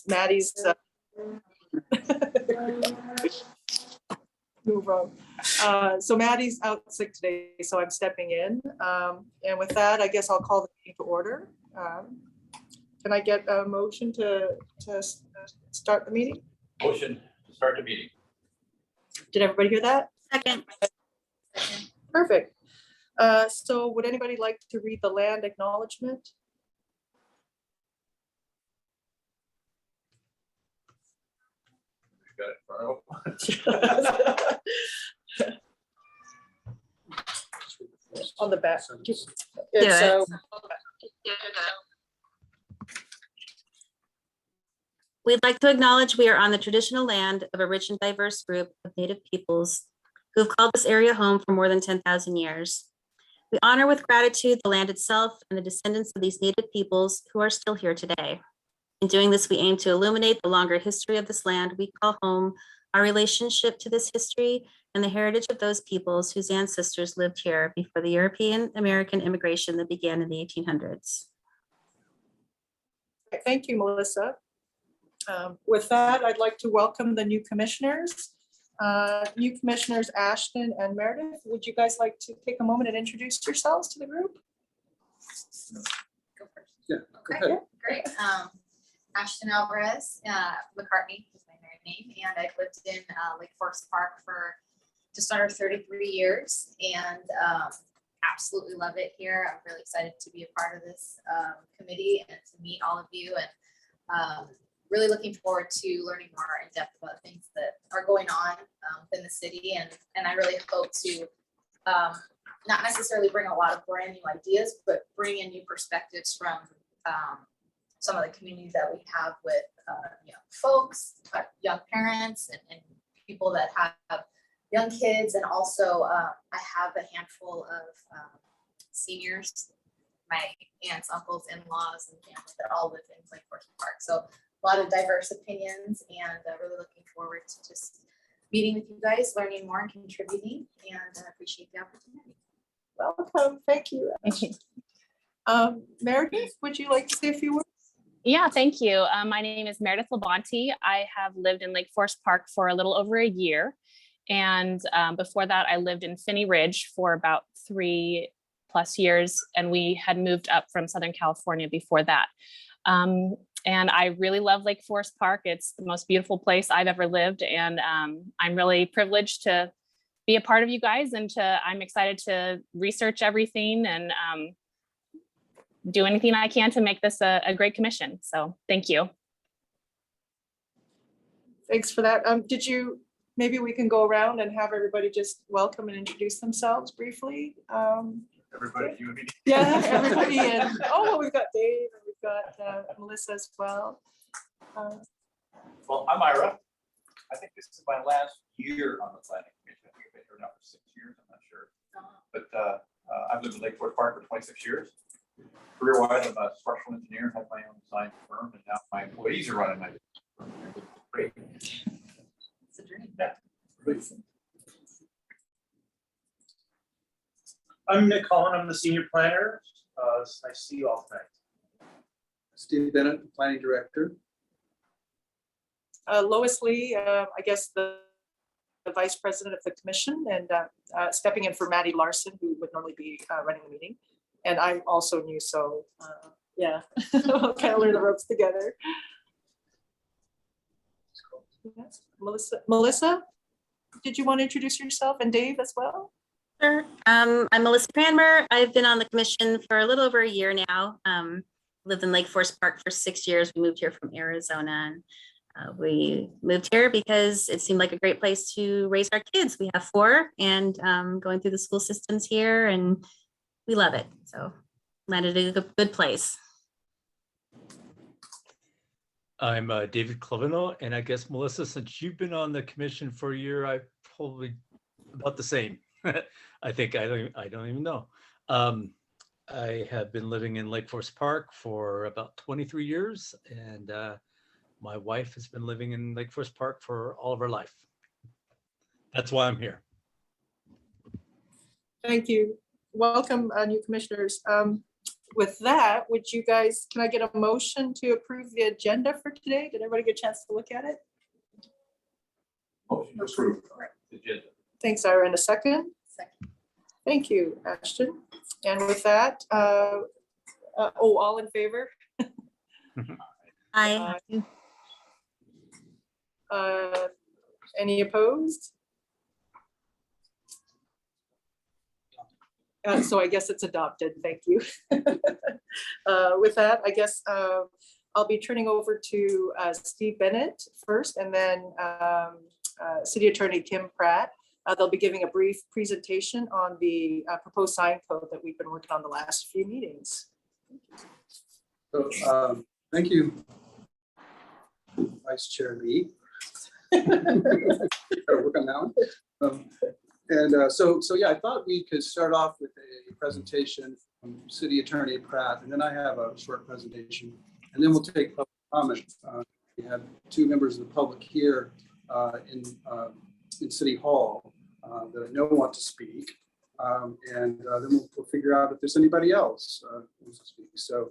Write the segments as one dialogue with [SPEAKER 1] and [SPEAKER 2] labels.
[SPEAKER 1] Maddie's move on. So Maddie's out sick today, so I'm stepping in. And with that, I guess I'll call the meeting to order. Can I get a motion to start the meeting?
[SPEAKER 2] Motion to start the meeting.
[SPEAKER 1] Did everybody hear that?
[SPEAKER 3] Second.
[SPEAKER 1] Perfect. So would anybody like to read the land acknowledgement?
[SPEAKER 2] Got it in front of them.
[SPEAKER 1] On the back. It's,
[SPEAKER 3] it. We'd like to acknowledge we are on the traditional land of a rich and diverse group of Native peoples who have called this area home for more than 10,000 years. We honor with gratitude the land itself and the descendants of these Native peoples who are still here today. In doing this, we aim to illuminate the longer history of this land we call home, our relationship to this history, and the heritage of those peoples whose ancestors lived here before the European American immigration that began in the 1800s.
[SPEAKER 1] Thank you, Melissa. With that, I'd like to welcome the new commissioners. New commissioners Ashton and Meredith, would you guys like to take a moment and introduce yourselves to the group?
[SPEAKER 4] Go first.
[SPEAKER 5] Yeah, go
[SPEAKER 4] Okay,
[SPEAKER 5] ahead.
[SPEAKER 4] great. Ashton Alvarez, McCartney is my married name, and I've lived in Lake Forest Park for just under 33 years and absolutely love it here. I'm really excited to be a part of this committee and to meet all of you, and really looking forward to learning more in depth about things that are going on within the city. And I really hope to not necessarily bring a lot of brand new ideas, but bring in new perspectives from some of the communities that we have with young folks, young parents, and people that have young kids. And also I have a handful of seniors, my aunts, uncles, in-laws, and family that all live in Lake Forest Park. So a lot of diverse opinions, and really looking forward to just meeting with you guys, learning more and contributing, and I appreciate the opportunity.
[SPEAKER 1] Welcome, thank you. Meredith, would you like to say a few words?
[SPEAKER 6] Yeah, thank you. My name is Meredith Labonte. I have lived in Lake Forest Park for a little over a year. And before that, I lived in Finney Ridge for about 3+ years. And we had moved up from Southern California before that. And I really love Lake Forest Park. It's the most beautiful place I've ever lived. And I'm really privileged to be a part of you guys, and I'm excited to research everything and do anything I can to make this a great commission. So thank you.
[SPEAKER 1] Thanks for that. Maybe we can go around and have everybody just welcome and introduce themselves briefly.
[SPEAKER 2] Everybody, you and me.
[SPEAKER 1] Yeah, everybody. And well, we've got Dave and we've got Melissa as well.
[SPEAKER 2] Well, I'm Ira. I think this is my last year on the planning commission. I think I've been here now for 6 years, I'm not sure. But I've lived in Lake Forest Park for 26 years. Career-wise, I'm a structural engineer, have my own design firm, and now my employees are running my firm. Great.
[SPEAKER 4] It's a dream.
[SPEAKER 2] Yeah. Great.
[SPEAKER 5] I'm Nick Holland. I'm the senior planner. It's nice to see you all tonight. Steve Bennett, planning director.
[SPEAKER 1] Lois Lee, I guess the vice president of the commission, and stepping in for Maddie Larson, who would normally be running the meeting. And I'm also new, so yeah, we'll kind of learn the ropes together. Yes. Melissa, did you want to introduce yourself, and Dave as well?
[SPEAKER 3] Sure. I'm Melissa Cranmer. I've been on the commission for a little over a year now. Lived in Lake Forest Park for 6 years. We moved here from Arizona, and we moved here because it seemed like a great place to raise our kids. We have 4, and going through the school systems here, and we love it. So landed in a good place.
[SPEAKER 7] I'm David Clavino, and I guess, Melissa, since you've been on the commission for a year, I probably about the same. I think I don't even know. I have been living in Lake Forest Park for about 23 years, and my wife has been living in Lake Forest Park for all of her life. That's why I'm here.
[SPEAKER 1] Thank you. Welcome, new commissioners. with that, would you guys, can I get a motion to approve the agenda for today? Did everybody get a chance to look at it?
[SPEAKER 2] Motion to approve. Agenda.
[SPEAKER 1] Thanks, Ira. In a second.
[SPEAKER 4] Second.
[SPEAKER 1] Thank you, Ashton. And with that, all in favor?
[SPEAKER 3] Aye.
[SPEAKER 1] Any opposed? So I guess it's adopted. Thank you. With that, I guess I'll be turning over to Steve Bennett first, and then City Attorney Tim Pratt. They'll be giving a brief presentation on the proposed sign code that we've been working on the last few meetings.
[SPEAKER 5] So, thank you, Vice Chair Lee. Gotta work on that one. So yeah, I thought we could start off with a presentation from City Attorney Pratt, and then I have a short presentation, and then we'll take public comment. We have two members of the public here in City Hall that I know want to speak, and then we'll figure out if there's anybody else who wants to speak. So,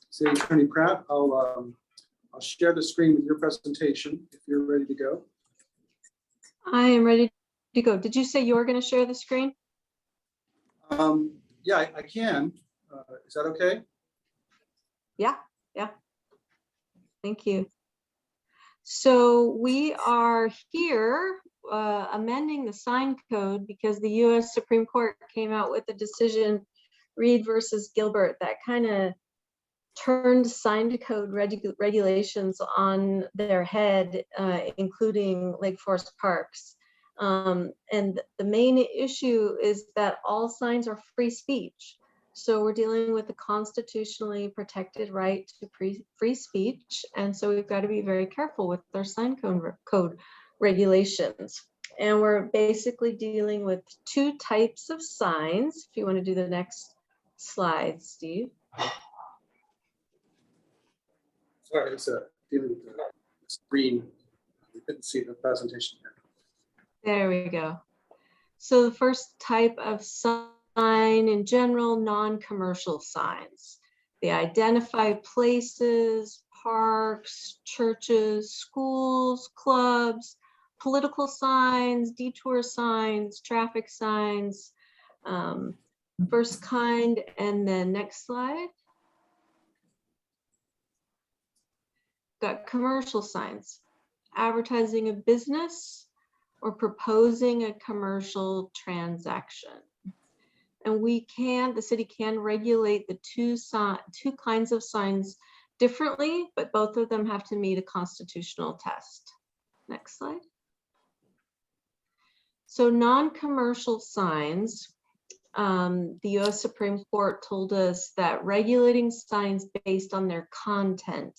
[SPEAKER 5] City Attorney Pratt, I'll share the screen with your presentation if you're ready to go.
[SPEAKER 8] I am ready to go. Did you say you were going to share the screen?
[SPEAKER 5] Yeah, I can. Is that okay?
[SPEAKER 8] Yeah. Thank you. So we are here amending the sign code because the U.S. Supreme Court came out with a decision, Reed versus Gilbert, that kind of turned sign code regulations on their head, including Lake Forest Parks. And the main issue is that all signs are free speech. So we're dealing with the constitutionally protected right to free speech. And so we've got to be very careful with our sign code regulations. And we're basically dealing with two types of signs. If you want to do the next slide, Steve.
[SPEAKER 5] Sorry, it's dealing with the screen. We couldn't see the presentation here.
[SPEAKER 8] There we go. So the first type of sign in general, non-commercial signs. They identify places, parks, churches, schools, clubs, political signs, detour signs, traffic signs, first kind, and then next slide. Got commercial signs, advertising a business or proposing a commercial transaction. And the city can regulate the two kinds of signs differently, but both of them have to meet a constitutional test. Next slide. So non-commercial signs, the US Supreme Court told us that regulating signs based on their content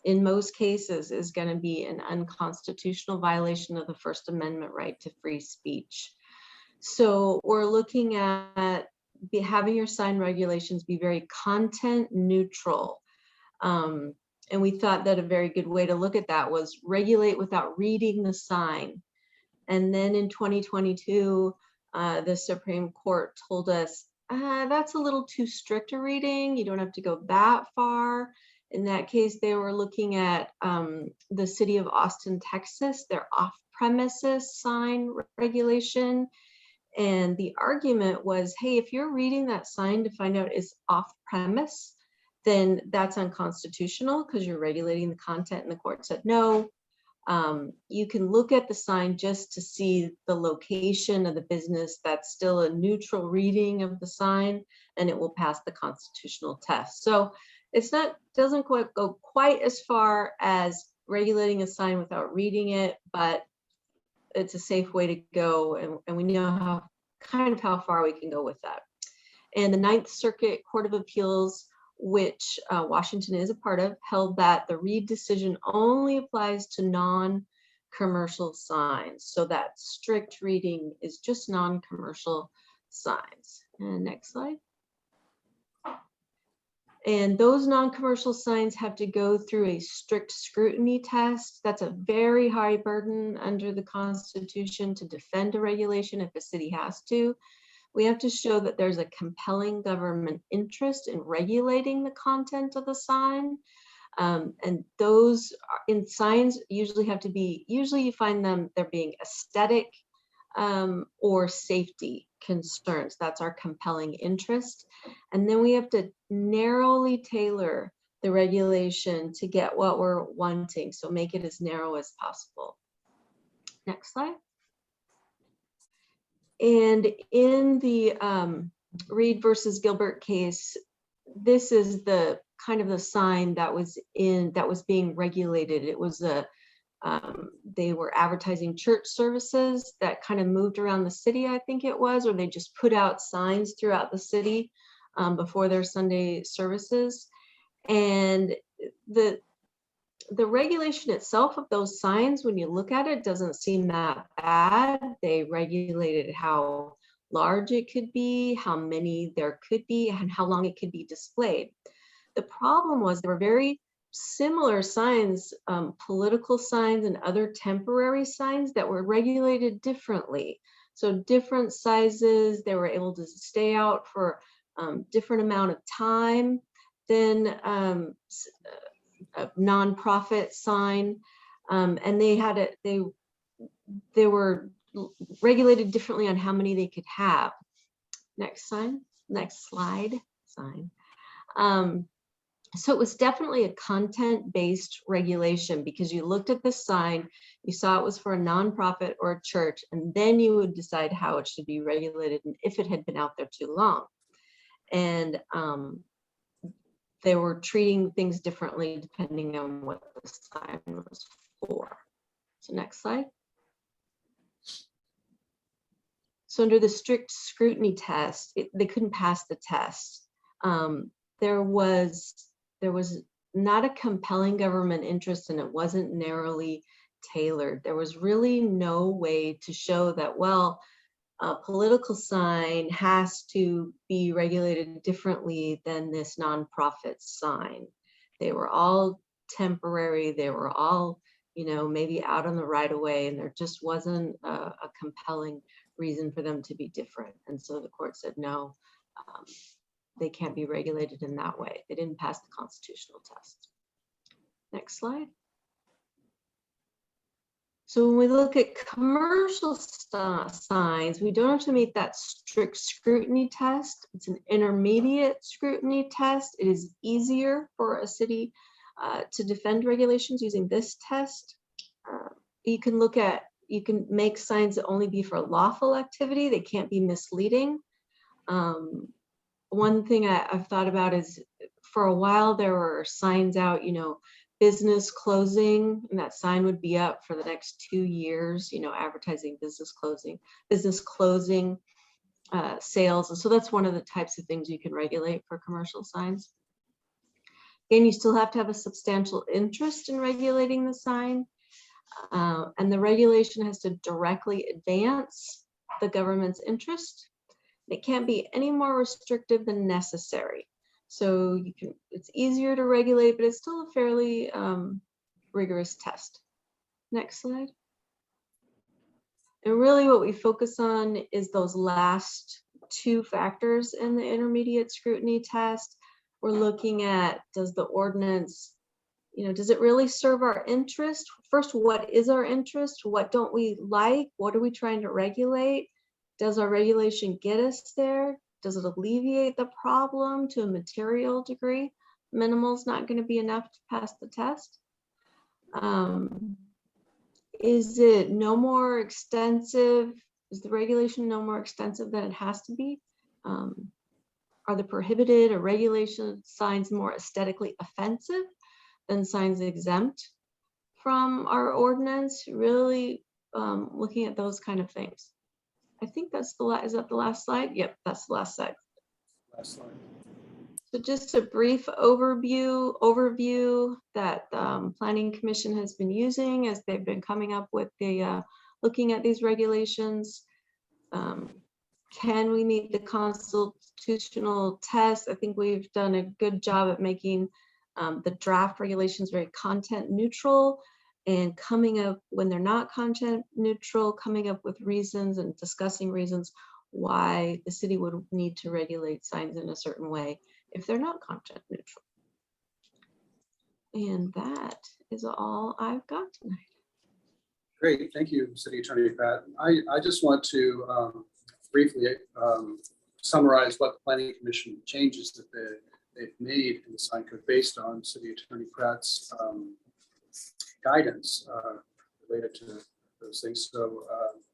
[SPEAKER 8] in most cases is going to be an unconstitutional violation of the First Amendment right to free speech. So we're looking at having your sign regulations be very content neutral. And we thought that a very good way to look at that was regulate without reading the sign. And then in 2022, the Supreme Court told us, that's a little too strict a reading. You don't have to go that far. In that case, they were looking at the city of Austin, Texas, their off-premises sign regulation. And the argument was, hey, if you're reading that sign to find out it's off-premise, then that's unconstitutional because you're regulating the content. And the court said, no, you can look at the sign just to see the location of the business. That's still a neutral reading of the sign, and it will pass the constitutional test. So doesn't go quite as far as regulating a sign without reading it, but it's a safe way to go, and we know how far we can go with that. And the Ninth Circuit Court of Appeals, which Washington is a part of, held that the Reed decision only applies to non-commercial signs. So that strict reading is just non-commercial signs. And next slide. And those non-commercial signs have to go through a strict scrutiny test. That's a very high burden under the Constitution to defend a regulation if a city has to. We have to show that there's a compelling government interest in regulating the content of the sign. And those in signs usually have to be, usually you find them, they're being aesthetic or safety concerns. That's our compelling interest. And then we have to narrowly tailor the regulation to get what we're wanting. So make it as narrow as possible. Next slide. And in the Reed versus Gilbert case, this is the kind of the sign that was being regulated. It was they were advertising church services that kind of moved around the city, I think it was, or they just put out signs throughout the city before their Sunday services. And the regulation itself of those signs, when you look at it, doesn't seem that bad. They regulated how large it could be, how many there could be, and how long it could be displayed. The problem was there were very similar signs, political signs and other temporary signs that were regulated differently. So different sizes, they were able to stay out for different amount of time than a nonprofit sign, and they had it. They were regulated differently on how many they could have. Next slide. So it was definitely a content-based regulation, because you looked at the sign, you saw it was for a nonprofit or a church, and then you would decide how it should be regulated and if it had been out there too long. And they were treating things differently depending on what the sign was for. So next slide. So under the strict scrutiny test, they couldn't pass the test. There was not a compelling government interest, and it wasn't narrowly tailored. There was really no way to show that, well, a political sign has to be regulated differently than this nonprofit sign. They were all temporary. They were all, maybe out on the right of way, and there just wasn't a compelling reason for them to be different. And so the court said, no, they can't be regulated in that way. They didn't pass the constitutional test. Next slide. So when we look at commercial signs, we don't have to meet that strict scrutiny test. It's an intermediate scrutiny test. It is easier for a city to defend regulations using this test. You can make signs that only be for lawful activity. They can't be misleading. One thing I've thought about is, for a while there were signs out, business closing, and that sign would be up for the next 2 years, advertising business closing, sales. And so that's one of the types of things you can regulate for commercial signs. Again, you still have to have a substantial interest in regulating the sign, and the regulation has to directly advance the government's interest. It can't be any more restrictive than necessary. So it's easier to regulate, but it's still a fairly rigorous test. Next slide. And really what we focus on is those last two factors in the intermediate scrutiny test. We're looking at, does the ordinance, does it really serve our interest? First, what is our interest? What don't we like? What are we trying to regulate? Does our regulation get us there? Does it alleviate the problem to a material degree? Minimal is not going to be enough to pass the test. Is it no more extensive? Is the regulation no more extensive than it has to be? Are the prohibited or regulation signs more aesthetically offensive than signs exempt from our ordinance? Really looking at those kind of things. I think that's is that the last slide? Yep, that's the last slide.
[SPEAKER 5] Last slide.
[SPEAKER 8] So just a brief overview that Planning Commission has been using as they've been coming up with the looking at these regulations. Can we meet the constitutional test? I think we've done a good job at making the draft regulations very content neutral, and coming up when they're not content neutral, coming up with reasons and discussing reasons why the city would need to regulate signs in a certain way if they're not content neutral. And that is all I've got tonight.
[SPEAKER 5] Great, thank you, City Attorney Pat. I just want to briefly summarize what the Planning Commission changes that they've made in the sign code based on City Attorney Pratt's guidance related to those things. So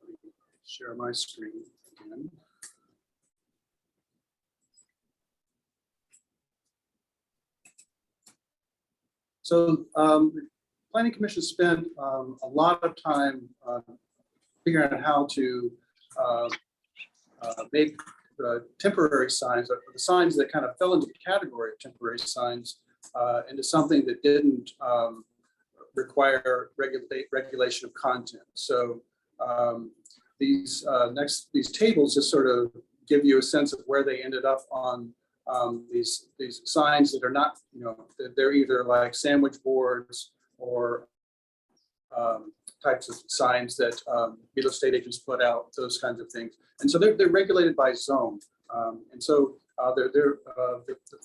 [SPEAKER 5] let me share my screen again. So the Planning Commission spent a lot of time figuring out how to make the temporary signs, or the signs that kind of fell into the category of temporary signs, into something that didn't require regulation of content. So these tables just sort of give you a sense of where they ended up on these signs that are not, they're either like sandwich boards or types of signs that real estate agents put out, those kinds of things. And so they're regulated by zone. And so the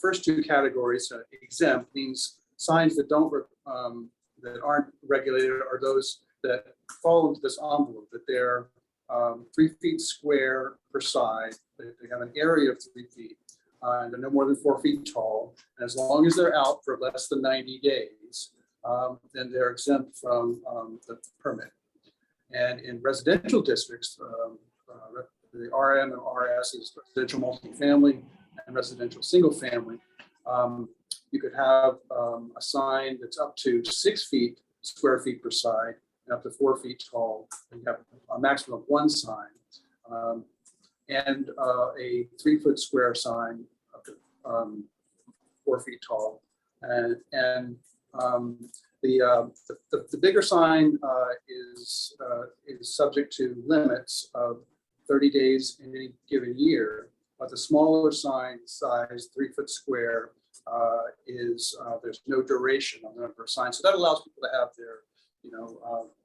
[SPEAKER 5] first two categories, exempt means signs that that aren't regulated are those that fall into this envelope, that they're 3 feet square per side, they have an area of 3 feet, and they're no more than 4 feet tall. And as long as they're out for less than 90 days, then they're exempt from the permit. And in residential districts, the RM and RS is residential multifamily and residential single family. You could have a sign that's up to 6 square feet per side and up to 4 feet tall. And you have a maximum of one sign, and a 3 foot square sign up to 4 feet tall. And the bigger sign is subject to limits of 30 days in any given year, but the smaller sign size, 3 foot square, there's no duration on the number of signs. So that allows people to have their,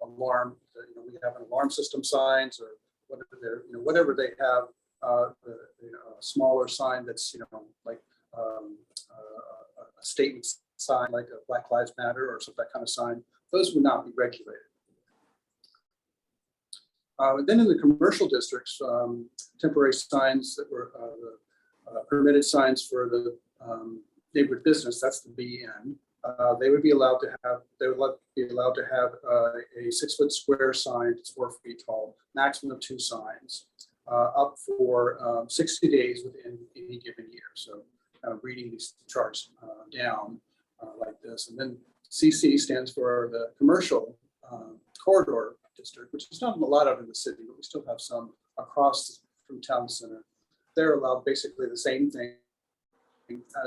[SPEAKER 5] alarm. We have an alarm system signs, or whatever they have. A smaller sign that's like a statement sign, like a Black Lives Matter or some that kind of sign. Those would not be regulated. Then in the commercial districts, temporary signs that were permitted signs for the neighborhood business, that's the BN. They would be allowed to have, a 6 foot square sign that's 4 feet tall, maximum of 2 signs, up for 60 days within any given year. So reading these charts down like this. And then CC stands for the commercial corridor district, which is not a lot of in the city, but we still have some across from town center. They're allowed basically the same thing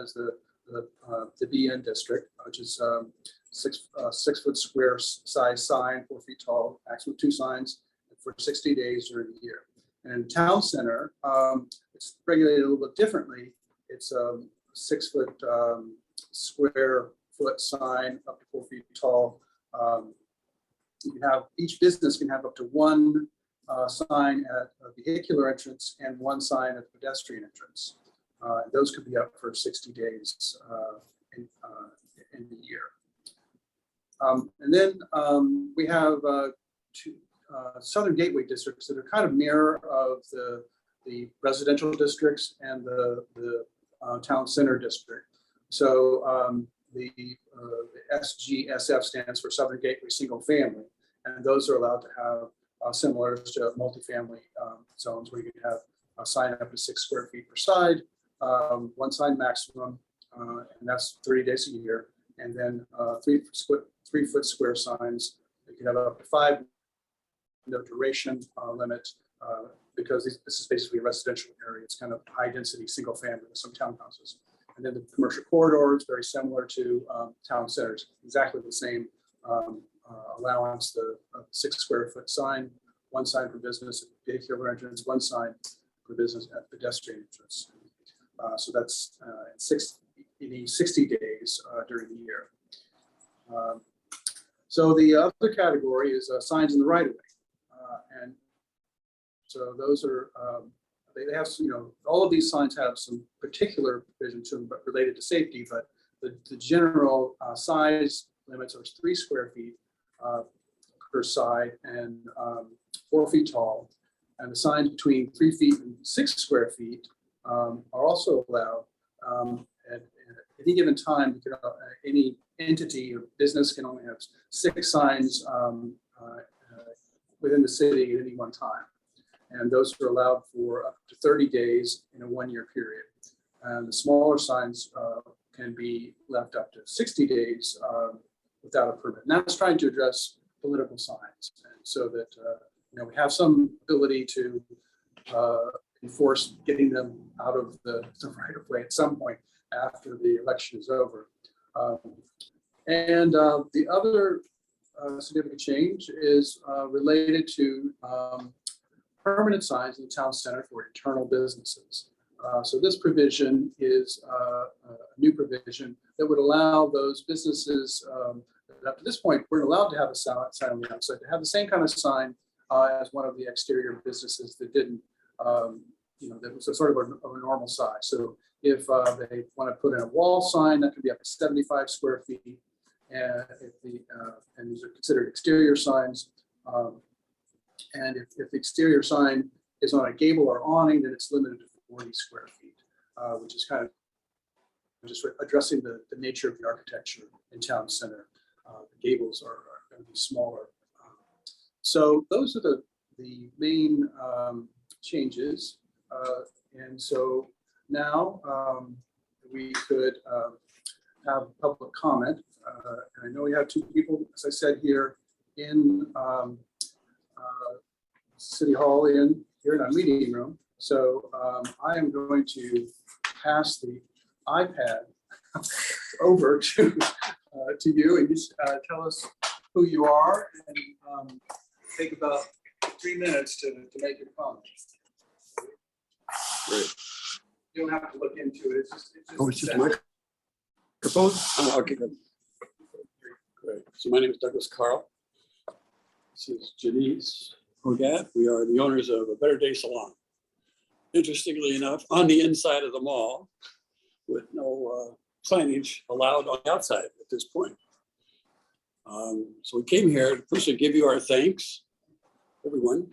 [SPEAKER 5] as the BN district, which is 6 foot square size sign, 4 feet tall, maximum 2 signs for 60 days during the year. And in town center, it's regulated a little bit differently. It's a 6 foot square foot sign up to 4 feet tall. You can have, each business can have up to 1 sign at a vehicular entrance and 1 sign at the pedestrian entrance. Those could be up for 60 days in the year. And then we have 2 Southern Gateway districts that are kind of mirror of the residential districts and the town center district. So the SGSF stands for Southern Gateway Single Family, and those are allowed to have similar to multifamily zones where you can have a sign up to 6 square feet per side, 1 sign maximum, and that's 30 days a year. And then 3 foot square signs, you can have up to 5, no duration limit, because this is basically a residential area. It's kind of high density single family with some townhouses. And then the commercial corridor is very similar to town centers, exactly the same allowance, the 6 square foot sign, 1 sign for business at vehicular entrance, 1 sign for business at pedestrian entrance. So that's 60 days during the year. So the other category is signs in the right of way. And so those are they have, all of these signs have some particular provisions to them, but related to safety, but the general size limits are 3 square feet per side and 4 feet tall. And the signs between 3 feet and 6 square feet are also allowed. At any given time, any entity or business can only have 6 signs within the city at any one time. And those are allowed for up to 30 days in a 1-year period. And the smaller signs can be left up to 60 days without a permit. And that's trying to address political signs, and so that we have some ability to enforce getting them out of the right of way at some point after the election is over. The other significant change is related to permanent signs in the town center for internal businesses. So this provision is a new provision that would allow those businesses that up to this point weren't allowed to have a sign on the outside, to have the same kind of sign as one of the exterior businesses that didn't, that was a sort of a normal size. So if they want to put in a wall sign, that could be up to 75 square feet. And and these are considered exterior signs. And if the exterior sign is on a gable or awning, then it's limited to 40 square feet, which is kind of just addressing the nature of the architecture in town center. The gables are going to be smaller. So those are the main changes. And so now we could have public comment. And I know we have 2 people, as I said, here in City Hall here in our meeting room. So I am going to pass the iPad over to you, and just tell us who you are, and take about 3 minutes to make your comments.
[SPEAKER 9] Great.
[SPEAKER 5] You don't have to look into it. It's just
[SPEAKER 9] A microphone? Okay, good. Great. So my name is Douglas Carl. This is Janice Hogat. We are the owners of a Better Day Salon. Interestingly enough, on the inside of the mall, with no signage allowed on the outside at this point. So we came here to first give you our thanks, everyone,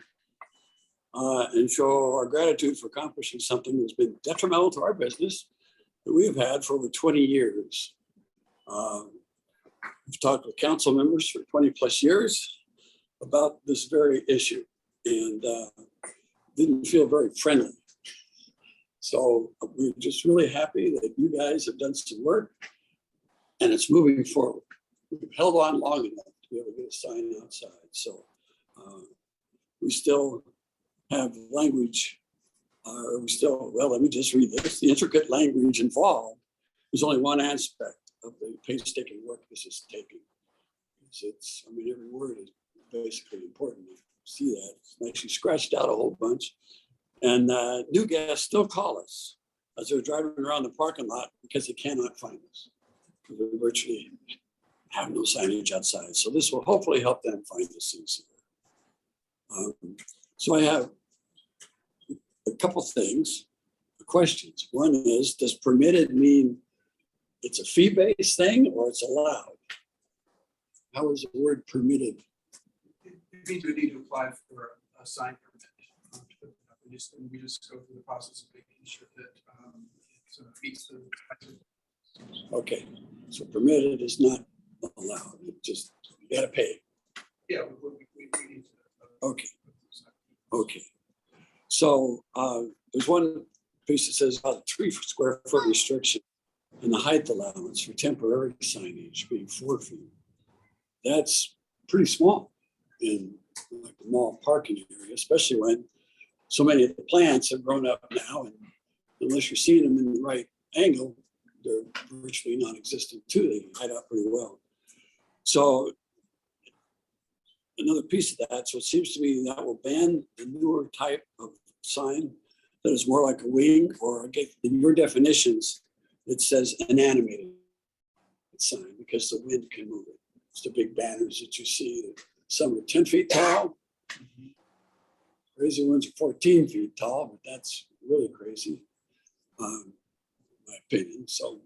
[SPEAKER 9] and show our gratitude for accomplishing something that's been detrimental to our business that we have had for over 20 years. We've talked with council members for 20 plus years about this very issue, and didn't feel very friendly. So we're just really happy that you guys have done some work and it's moving forward. We've held on long enough to be able to get a sign outside. So we still have language, well, let me just read this. The intricate language involved is only one aspect of the painstaking work this is taking. Every word is basically important. You see that. It's nicely scratched out a whole bunch. And new guests still call us as they're driving around the parking lot because they cannot find us. We virtually have no signage outside. So this will hopefully help them find us easier. So I have a couple things, questions. One is, does permitted mean it's a fee-based thing or it's allowed? How is the word permitted?
[SPEAKER 5] It means we need to apply for a sign permit. We just go through the process of making sure that it meets the.
[SPEAKER 9] Okay, so permitted is not allowed. It just, you gotta pay.
[SPEAKER 5] Yeah, we need to.
[SPEAKER 9] Okay. Okay. So there's one piece that says about a 3 square foot restriction and the height allowance for temporary signage being 4 feet. That's pretty small in like the mall parking area, especially when so many of the plants have grown up now, and unless you're seeing them in the right angle, they're virtually non-existent too. They hide out pretty well. So another piece of that, so it seems to me that will ban the newer type of sign that is more like a wing, or in your definitions, it says an animated sign because the wind can move it. It's the big banners that you see. Some are 10 feet tall. Crazy ones are 14 feet tall, but that's really crazy, my opinion. So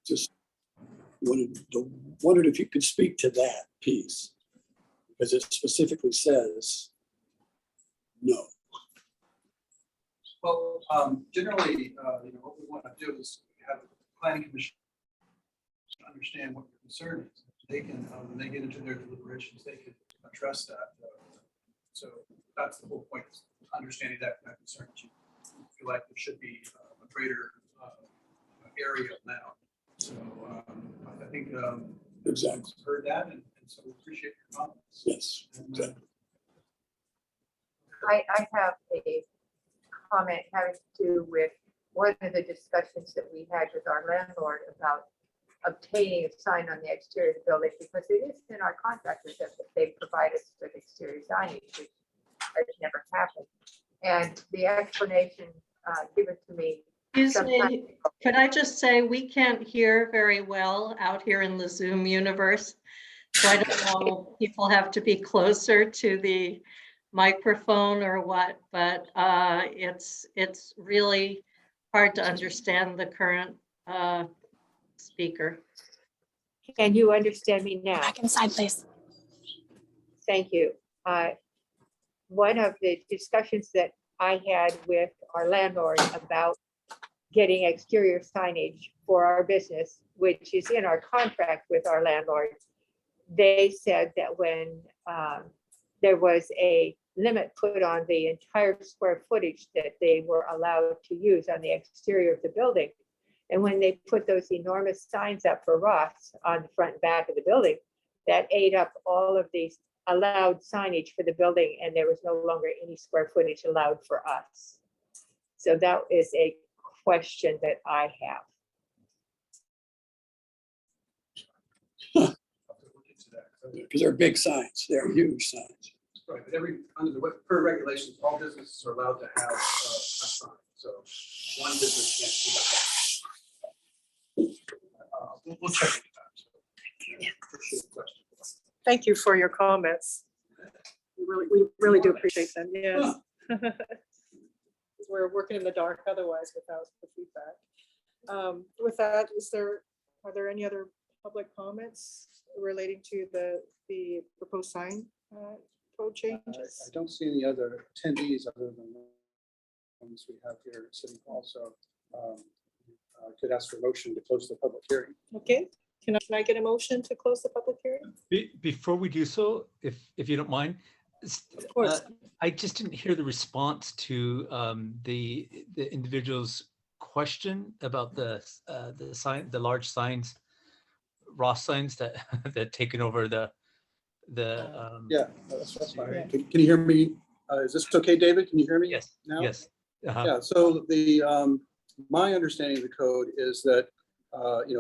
[SPEAKER 9] just wondered if you could speak to that piece, because it specifically says no.
[SPEAKER 5] Well, generally, what we want to do is have the planning commission understand what your concern is. They can, when they get into their deliberations, they can address that. So that's the whole point, is understanding that concern. You feel like there should be a greater area now. So I think
[SPEAKER 9] Exactly.
[SPEAKER 5] heard that, and so we appreciate your comments.
[SPEAKER 9] Yes.
[SPEAKER 5] And,
[SPEAKER 9] Exactly.
[SPEAKER 10] I have a comment having to do with one of the discussions that we had with our landlord about obtaining a sign on the exterior of the building, because it is in our contract with them that they provide us with exterior signage, which has never happened. And the explanation given to me.
[SPEAKER 8] Excuse me,
[SPEAKER 10] sometimes-
[SPEAKER 8] could I just say, we can't hear very well out here in the Zoom universe. So I don't know, if people have to be closer to the microphone or what, but it's really hard to understand the current speaker.
[SPEAKER 10] Can you understand me now?
[SPEAKER 6] Back inside, please.
[SPEAKER 10] Thank you. One of the discussions that I had with our landlord about getting exterior signage for our business, which is in our contract with our landlord, they said that when there was a limit put on the entire square footage that they were allowed to use on the exterior of the building, and when they put those enormous signs up for Ross on the front and back of the building, that ate up all of these allowed signage for the building, and there was no longer any square footage allowed for us. So that is a question that I have.
[SPEAKER 5] I'll have to look into that.
[SPEAKER 9] Because they're big signs. They're huge signs.
[SPEAKER 5] Right, but under the per regulations, all businesses are allowed to have a sign. So one business can't do that. We'll check it out. Appreciate the question.
[SPEAKER 1] Thank you for your comments. We really do appreciate them, yes. We're working in the dark otherwise without the feedback. With that, are there any other public comments relating to the proposed sign code
[SPEAKER 5] I
[SPEAKER 1] changes?
[SPEAKER 5] don't see any other attendees other than the ones we have here at City Hall, so I could ask for a motion to close the public hearing.
[SPEAKER 1] Okay, can I get a motion to close the public hearing?
[SPEAKER 7] Before we do so, if you don't mind,
[SPEAKER 1] Of course.
[SPEAKER 7] I just didn't hear the response to the individual's question about the sign, the large signs, Ross signs that that taken over the.
[SPEAKER 5] Yeah, that's fine.
[SPEAKER 1] Yeah.
[SPEAKER 5] Can you hear me? Is this okay, David? Can you hear me?
[SPEAKER 7] Yes.
[SPEAKER 5] Now?
[SPEAKER 7] Yes. Uh-huh.
[SPEAKER 5] Yeah, so my understanding of the code is that,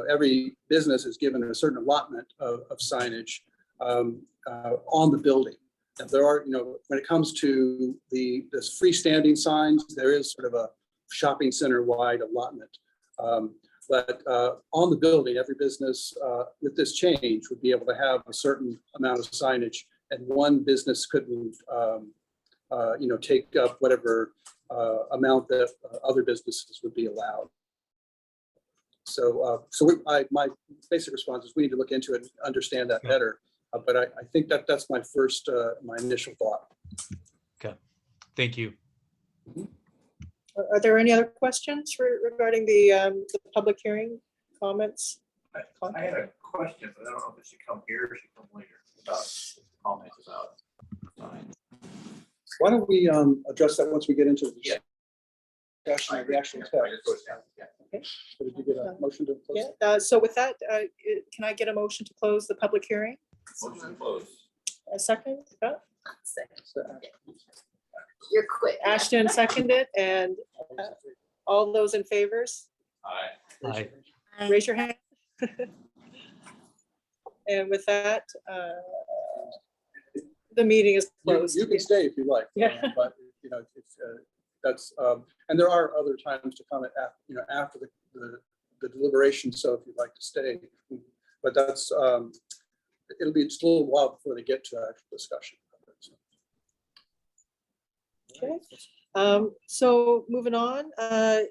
[SPEAKER 5] every business is given a certain allotment of signage on the building. And there are, when it comes to this freestanding signs, there is sort of a shopping center wide allotment. But on the building, every business with this change would be able to have a certain amount of signage, and one business couldn't, take up whatever amount that other businesses would be allowed. So, my basic response is we need to look into it and understand that better. But I think that's my first, my initial thought.
[SPEAKER 7] Okay. Thank you.
[SPEAKER 1] Are there any other questions regarding the public hearing comments?
[SPEAKER 2] I had a question, but I don't know if it should come here or should come later about comments about signs.
[SPEAKER 5] Why don't we address that once we get into the
[SPEAKER 2] Yeah.
[SPEAKER 5] discussion of the actual
[SPEAKER 2] I
[SPEAKER 5] text?
[SPEAKER 2] just wrote it down, yeah.
[SPEAKER 5] So did you get a motion to close?
[SPEAKER 1] Yeah, so with that, can I get a motion to close the public hearing?
[SPEAKER 2] Motion to close.
[SPEAKER 1] A second?
[SPEAKER 4] You're quick.
[SPEAKER 1] Ashton seconded, and all those in favors,
[SPEAKER 2] Aye.
[SPEAKER 7] Aye.
[SPEAKER 1] raise your hand. And with that, the meeting is closed.
[SPEAKER 5] You can stay if you like.
[SPEAKER 1] Yeah.
[SPEAKER 5] But, that's, and there are other times to comment after the deliberation. So if you'd like to stay, but that's, it'll be just a little while before they get to actual discussion.
[SPEAKER 1] Okay. So moving on, has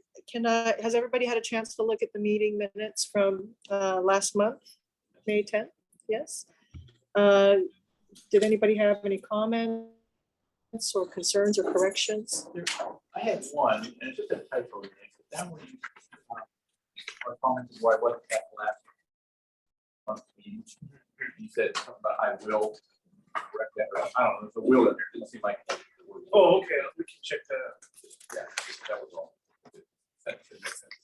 [SPEAKER 1] everybody had a chance to look at the meeting minutes from last month, May 10th? Yes. Did anybody have any comments or concerns or corrections?
[SPEAKER 2] I had one, and it's just a typo. That one, our comments is why I wasn't at last month's meeting. You said something about I will correct that, or I don't know, the will in there didn't seem like.
[SPEAKER 11] Oh, okay, we can check that out.
[SPEAKER 2] Yeah, that was all. That should make sense.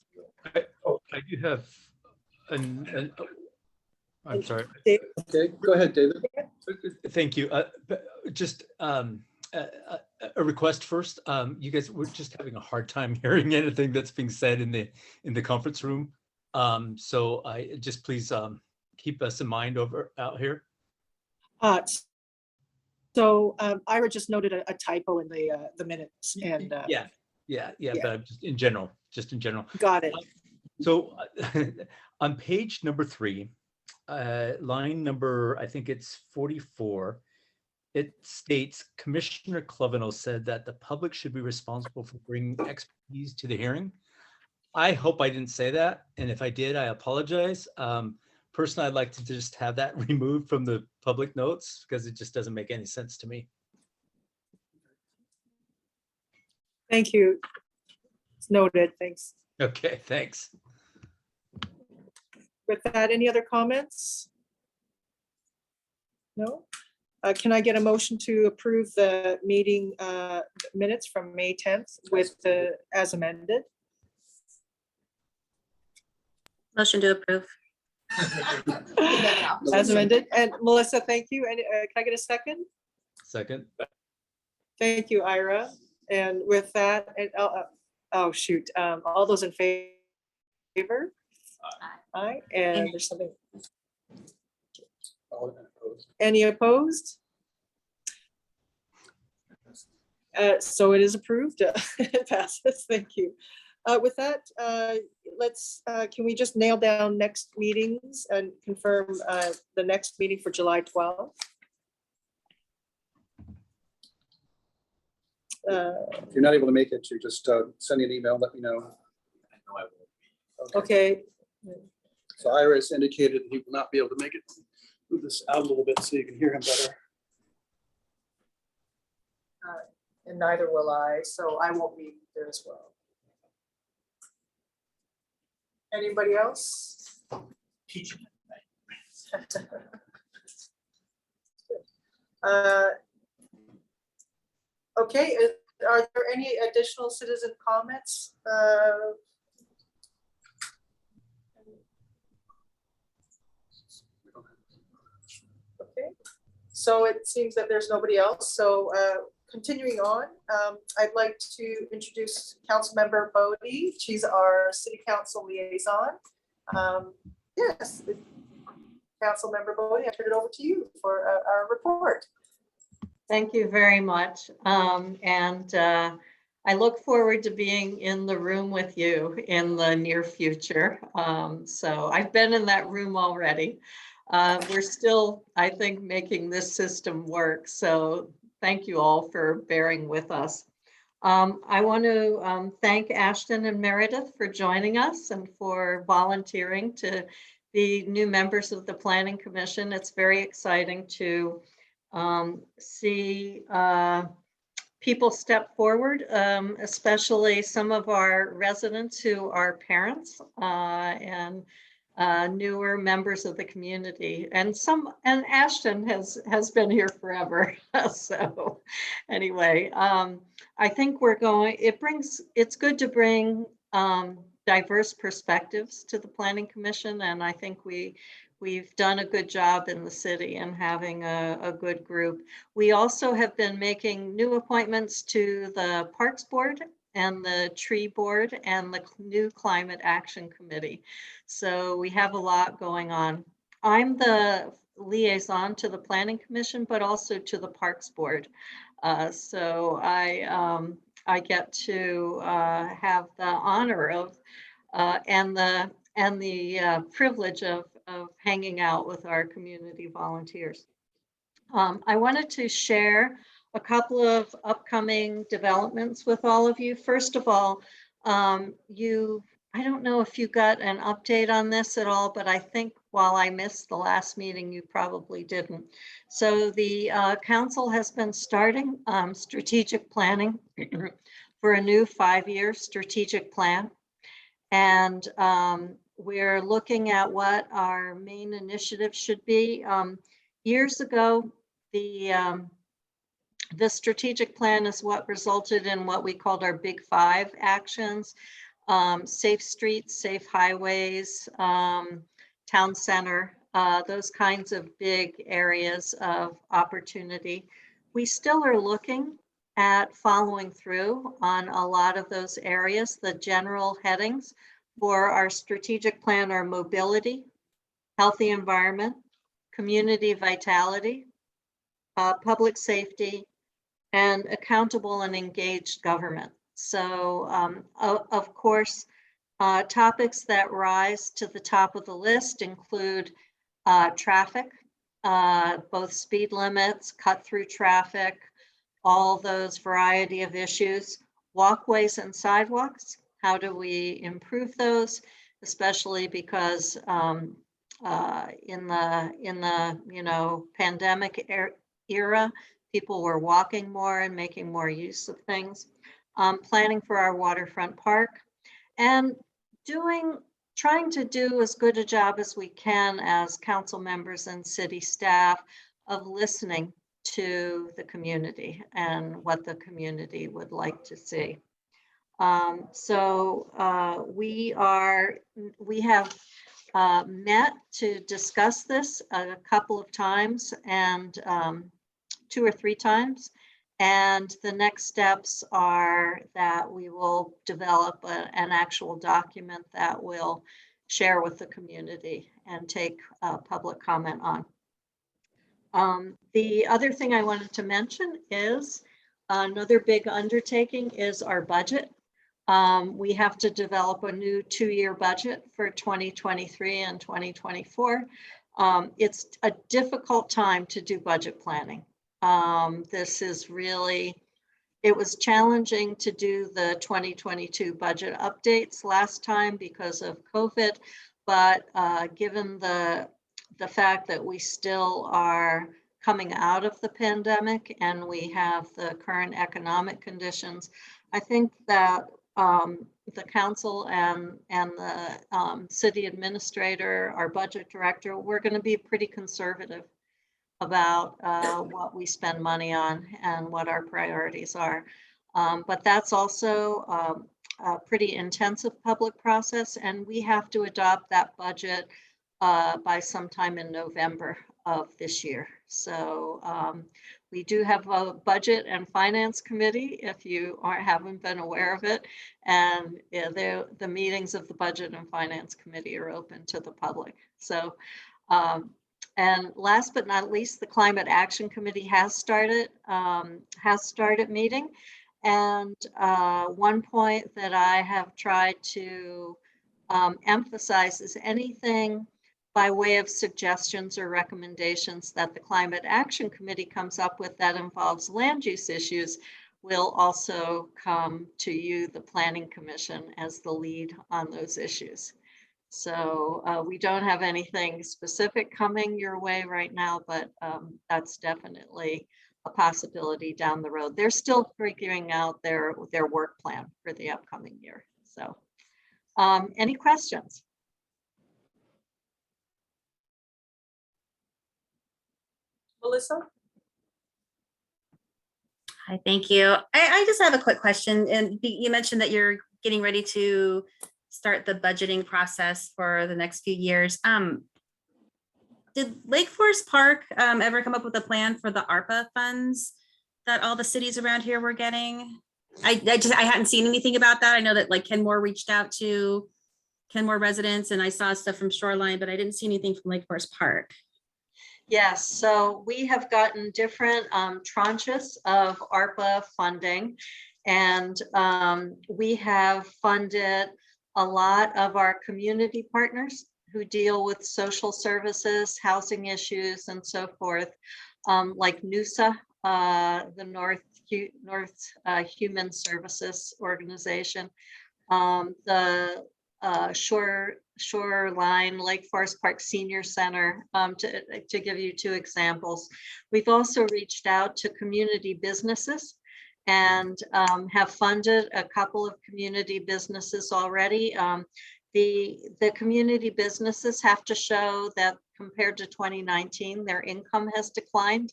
[SPEAKER 7] I do have I'm sorry.
[SPEAKER 5] Okay, go ahead, David.
[SPEAKER 7] Thank you. Just a request first. You guys, we're just having a hard time hearing anything that's being said in the conference room. So I just please keep us in mind out here.
[SPEAKER 1] So Ira just noted a typo in the minutes and
[SPEAKER 7] Yeah, but just in general,
[SPEAKER 1] got it.
[SPEAKER 7] So on page number 3, line number, I think it's 44, it states Commissioner Clovino said that the public should be responsible for bringing expertise to the hearing. I hope I didn't say that, and if I did, I apologize. Personally, I'd like to just have that removed from the public notes because it just doesn't make any sense to me.
[SPEAKER 1] Thank you. It's noted. Thanks.
[SPEAKER 7] Okay, thanks.
[SPEAKER 1] With that, any other comments? No? Can I get a motion to approve the meeting minutes from May 10th with the as amended?
[SPEAKER 3] Motion to approve.
[SPEAKER 1] As amended. And Melissa, thank you. And can I get a second?
[SPEAKER 7] Second.
[SPEAKER 1] Thank you, Ira. And with that, oh shoot, all those in favor? Aye. And there's something. Any opposed? So it is approved. It passes. Thank you. With that, can we just nail down next meetings and confirm the next meeting for July 12th?
[SPEAKER 5] If you're not able to make it, you just send me an email, let me know.
[SPEAKER 2] I know I will be.
[SPEAKER 1] Okay.
[SPEAKER 5] So Iris indicated he will not be able to make it. Move this out a little bit so you can hear him better.
[SPEAKER 1] And neither will I, so I won't be there as well. Anybody else?
[SPEAKER 2] Teaching.
[SPEAKER 1] Okay, are there any additional citizen comments? Okay, so it seems that there's nobody else. So continuing on, I'd like to introduce Councilmember Bodie. She's our City Council liaison. Yes, Councilmember Bodie, I turn it over to you for our report.
[SPEAKER 8] Thank you very much. I look forward to being in the room with you in the near future. So I've been in that room already. We're still, I think, making this system work. So thank you all for bearing with us. I want to thank Ashton and Meredith for joining us and for volunteering to be new members of the Planning Commission. It's very exciting to see people step forward, especially some of our residents who are parents and newer members of the community. And Ashton has been here forever. So anyway, I think it's good to bring diverse perspectives to the Planning Commission. And I think we've done a good job in the city and having a good group. We also have been making new appointments to the Parks Board and the Tree Board and the new Climate Action Committee. So we have a lot going on. I'm the liaison to the Planning Commission, but also to the Parks Board. So I get to have the honor of and the privilege of hanging out with our community volunteers. I wanted to share a couple of upcoming developments with all of you. First of all, I don't know if you got an update on this at all, but I think while I missed the last meeting, you probably didn't. So the council has been starting strategic planning for a new 5-year strategic plan. And we're looking at what our main initiatives should be. Years ago, the strategic plan is what resulted in what we called our big 5 actions. Safe streets, safe highways, town center, those kinds of big areas of opportunity. We still are looking at following through on a lot of those areas. The general headings for our strategic plan are mobility, healthy environment, community vitality, public safety, and accountable and engaged government. So of course, topics that rise to the top of the list include traffic, both speed limits, cut through traffic, all those variety of issues, walkways and sidewalks. How do we improve those, especially because in the pandemic era, people were walking more and making more use of things. Planning for our waterfront park, and trying to do as good a job as we can as council members and city staff of listening to the community and what the community would like to see. We have met to discuss this a couple of times, and 2 or 3 times. And the next steps are that we will develop an actual document that we'll share with the community and take public comment on. The other thing I wanted to mention is another big undertaking is our budget. We have to develop a new 2-year budget for 2023 and 2024. It's a difficult time to do budget planning. This is really, it was challenging to do the 2022 budget updates last time because of COVID, but given the fact that we still are coming out of the pandemic and we have the current economic conditions, I think that the council and the city administrator, our budget director, we're going to be pretty conservative about what we spend money on and what our priorities are. But that's also a pretty intensive public process, and we have to adopt that budget by sometime in November of this year. So we do have a budget and finance committee, if you haven't been aware of it, and the meetings of the budget and finance committee are open to the public. So and last but not least, the Climate Action Committee has started meeting. And one point that I have tried to emphasize is anything by way of suggestions or recommendations that the Climate Action Committee comes up with that involves land use issues will also come to you, the Planning Commission, as the lead on those issues. So we don't have anything specific coming your way right now, but that's definitely a possibility down the road. They're still figuring out their work plan for the upcoming year. So any questions?
[SPEAKER 1] Melissa?
[SPEAKER 3] Hi, thank you. I just have a quick question. And you mentioned that you're getting ready to start the budgeting process for the next few years. Did Lake Forest Park ever come up with a plan for the ARPA funds that all the cities around here were getting? I hadn't seen anything about that. I know that like Kenmore reached out to Kenmore residents, and I saw stuff from Shoreline, but I didn't see anything from Lake Forest Park.
[SPEAKER 8] Yes, so we have gotten different tranches of ARPA funding, and we have funded a lot of our community partners who deal with social services, housing issues, and so forth, like NUSA the North Human Services Organization, the Shoreline Lake Forest Park Senior Center, to give you two examples. We've also reached out to community businesses and have funded a couple of community businesses already. The community businesses have to show that compared to 2019, their income has declined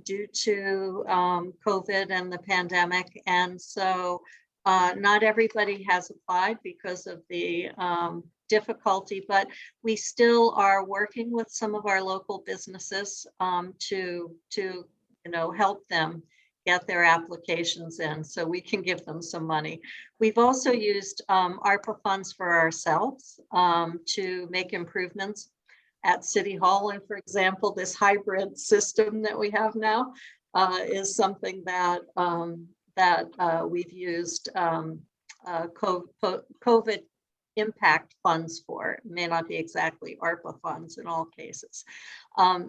[SPEAKER 8] due to COVID and the pandemic. And so not everybody has applied because of the difficulty, but we still are working with some of our local businesses to help them get their applications in so we can give them some money. We've also used ARPA funds for ourselves to make improvements at City Hall. And for example, this hybrid system that we have now is something that we've used COVID impact funds for. It may not be exactly ARPA funds in all cases.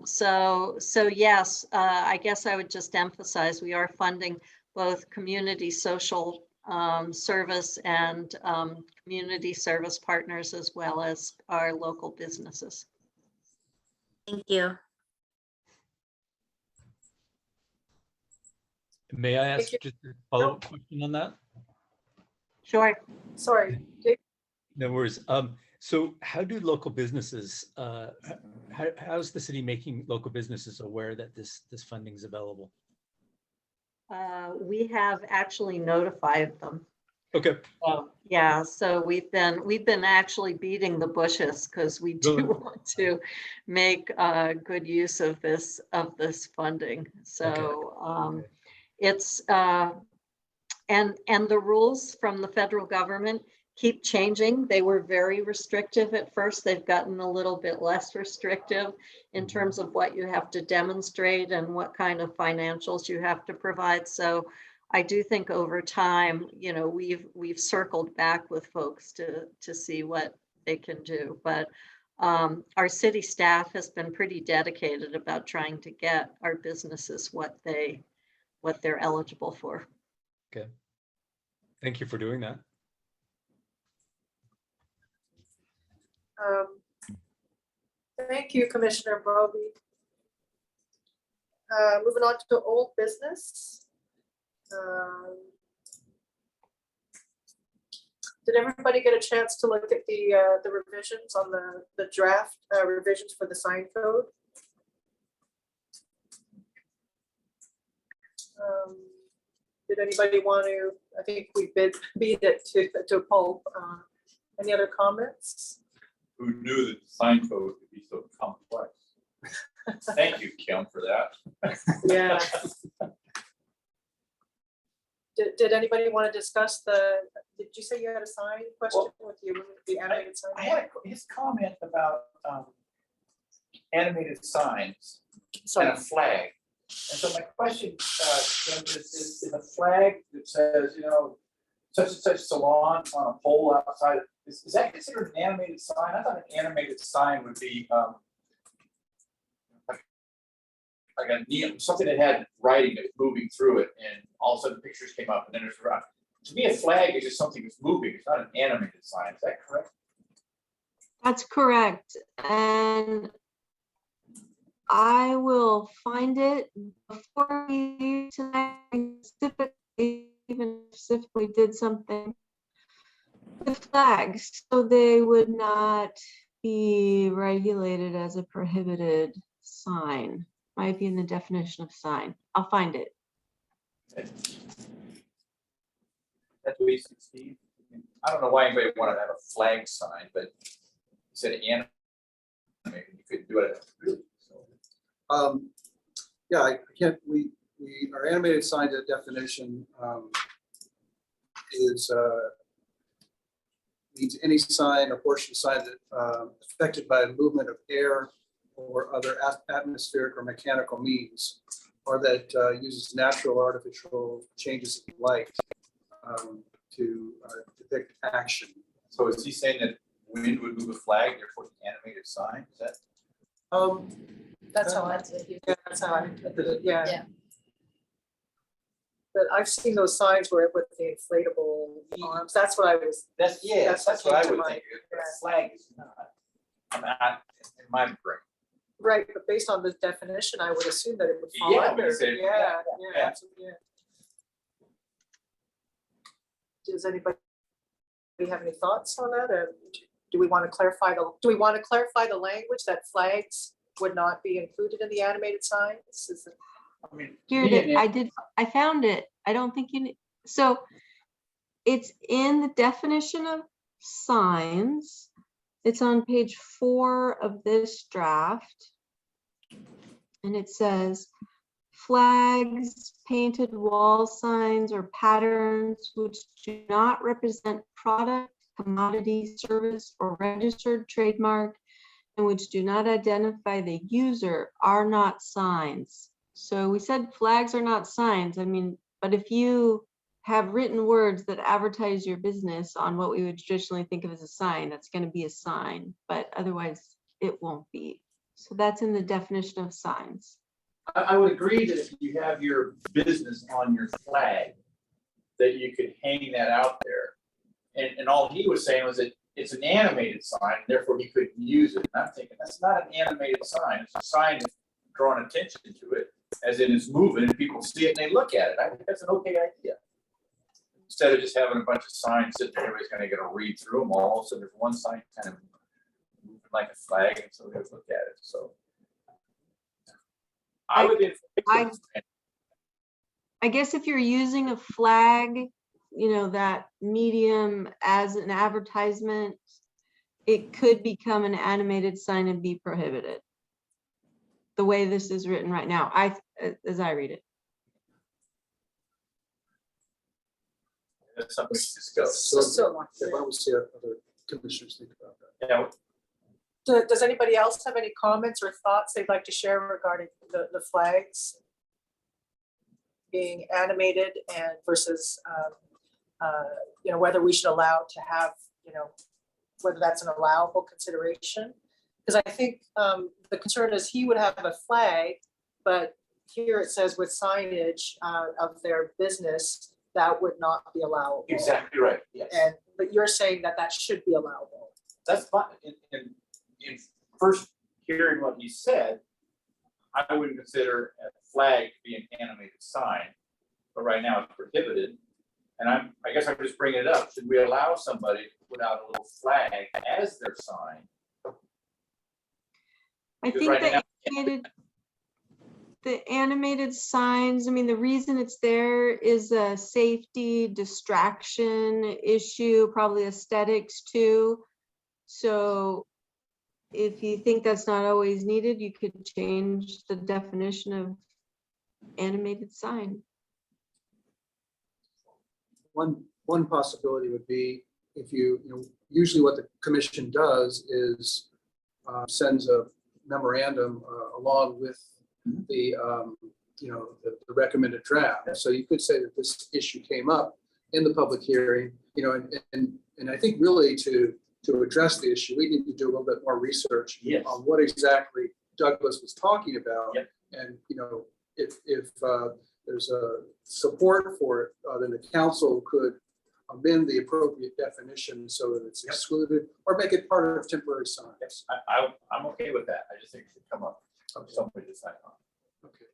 [SPEAKER 8] So yes, I guess I would just emphasize we are funding both community social service and community service partners, as well as our local businesses.
[SPEAKER 3] Thank you.
[SPEAKER 7] May I ask
[SPEAKER 1] you.
[SPEAKER 7] just a follow-up question on that?
[SPEAKER 8] Sure.
[SPEAKER 1] Sorry, Dave.
[SPEAKER 7] No worries. So how do local businesses, how's the city making local businesses aware that this funding is available?
[SPEAKER 8] We have actually notified them.
[SPEAKER 7] Okay.
[SPEAKER 8] Yeah, so we've been actually beating the bushes because we do
[SPEAKER 7] Really?
[SPEAKER 8] want to make good use of this funding. So
[SPEAKER 7] Okay.
[SPEAKER 8] it's and the rules from the federal government keep changing. They were very restrictive at first. They've gotten a little bit less restrictive in terms of what you have to demonstrate and what kind of financials you have to provide. So I do think over time, we've circled back with folks to see what they can do. But our city staff has been pretty dedicated about trying to get our businesses what they're eligible for.
[SPEAKER 7] Okay. Thank you for doing that.
[SPEAKER 1] Thank you, Commissioner Bobby. Moving on to old business. Did everybody get a chance to look at the revisions on the draft revisions for the sign code? Did anybody want to? I think we beat it to a pulp. Any other comments?
[SPEAKER 2] Who knew that the sign code could be so complex? Thank you, Kim, for that.
[SPEAKER 1] Yeah. Did anybody want to discuss did you say you had a sign question with the animated sign?
[SPEAKER 2] I had his comment about animated signs and a flag. And so my question, Kim, is a flag that says, such and such salon on a pole outside, is that considered an animated sign? I thought an animated sign would be like something that had writing that was moving through it, and all of a sudden pictures came up, and then it's around. To me, a flag is just something that's moving. It's not an animated sign. Is that correct?
[SPEAKER 8] That's correct. And I will find it before we leave tonight. Specifically did something with flags, so they would not be regulated as a prohibited sign. Might be in the definition of sign. I'll find it.
[SPEAKER 2] That's what he said, Steve. I don't know why anybody wanted to have a flag sign, but he said animated. You couldn't do it. So.
[SPEAKER 5] Yeah, I can't. Our animated sign definition is means any sign or portion of sign that affected by the movement of air or other atmospheric or mechanical means, or that uses natural or artificial changes in light to depict action.
[SPEAKER 2] So is he saying that wind would move a flag, therefore it's an animated sign? Is that?
[SPEAKER 1] That's how I,
[SPEAKER 4] That's what he-
[SPEAKER 1] yeah, that's how I did it, yeah.
[SPEAKER 4] Yeah.
[SPEAKER 1] But I've seen those signs where with the inflatable arms, that's what I was,
[SPEAKER 2] That's, yeah,
[SPEAKER 1] That's
[SPEAKER 2] that's
[SPEAKER 1] what
[SPEAKER 2] what I
[SPEAKER 1] came to
[SPEAKER 2] would
[SPEAKER 1] mind,
[SPEAKER 2] think. The
[SPEAKER 1] yeah.
[SPEAKER 2] flag is not. I'm not, in my brain.
[SPEAKER 1] right, but based on the definition, I would assume that it would fall
[SPEAKER 2] Yeah,
[SPEAKER 1] under,
[SPEAKER 2] we said-
[SPEAKER 1] yeah,
[SPEAKER 2] yeah.
[SPEAKER 1] yeah, absolutely, yeah. Does anybody have any thoughts on that, or do we want to clarify the language that flags would not be included in the animated signs? Is it-
[SPEAKER 2] I mean.
[SPEAKER 8] Here
[SPEAKER 2] me
[SPEAKER 8] it
[SPEAKER 2] and
[SPEAKER 8] is. I found it. I don't think you need, so it's in the definition of signs. It's on page 4 of this draft. And it says flags, painted wall signs, or patterns which do not represent product, commodity, service, or registered trademark, and which do not identify the user are not signs. So we said flags are not signs. I mean, but if you have written words that advertise your business on what we would traditionally think of as a sign, that's going to be a sign, but otherwise it won't be. So that's in the definition of signs.
[SPEAKER 2] I would agree that if you have your business on your flag, that you could hang that out there. And all he was saying was that it's an animated sign, therefore he couldn't use it. And I'm thinking, that's not an animated sign. It's a sign that's drawing attention to it, as in it's moving and people see it and they look at it. I think that's an okay idea. Instead of just having a bunch of signs sitting there, everybody's gonna get to read through them all. So there's one sign kind of moving like a flag, and so they look at it, so. I would be.
[SPEAKER 8] I guess if you're using a flag, you know, that medium as an advertisement, it could become an animated sign and be prohibited. The way this is written right now, as I read it.
[SPEAKER 2] That's something we can discuss.
[SPEAKER 5] So,
[SPEAKER 1] So-
[SPEAKER 5] yeah, why don't we see what other commissioners think about that?
[SPEAKER 2] Yeah,
[SPEAKER 1] Does anybody else have any comments or thoughts they'd like to share regarding the flags being animated and versus, you know, whether we should allow to have, you know, whether that's an allowable consideration? Because I think the concern is he would have a flag, but here it says with signage of their business, that would not be allowable.
[SPEAKER 2] exactly right, yes.
[SPEAKER 1] But you're saying that that should be allowable.
[SPEAKER 2] That's fine. In first hearing what he said, I wouldn't consider a flag to be an animated sign, but right now it's prohibited. And I guess I'm just bringing it up. Should we allow somebody to put out a little flag as their sign?
[SPEAKER 8] I
[SPEAKER 2] Because
[SPEAKER 8] think
[SPEAKER 2] right
[SPEAKER 8] the animated signs, I mean, the reason it's there is a safety distraction issue, probably aesthetics too. So if you think that's not always needed, you could change the definition of animated sign.
[SPEAKER 5] One possibility would be if you know, usually what the commission does is sends a memorandum along with the, you know, the recommended draft. So you could say that this issue came up in the public hearing, you know, and I think really to address the issue, we need to do a little bit more research
[SPEAKER 2] Yes.
[SPEAKER 5] on what exactly Douglas was talking about.
[SPEAKER 2] Yep.
[SPEAKER 5] And, you know, if there's a support for it, then the council could amend the appropriate definition so that it's excluded or make it part of temporary signs.
[SPEAKER 2] Yes, I'm okay with that. I just think it should come up. Somebody decide on.
[SPEAKER 5] Okay.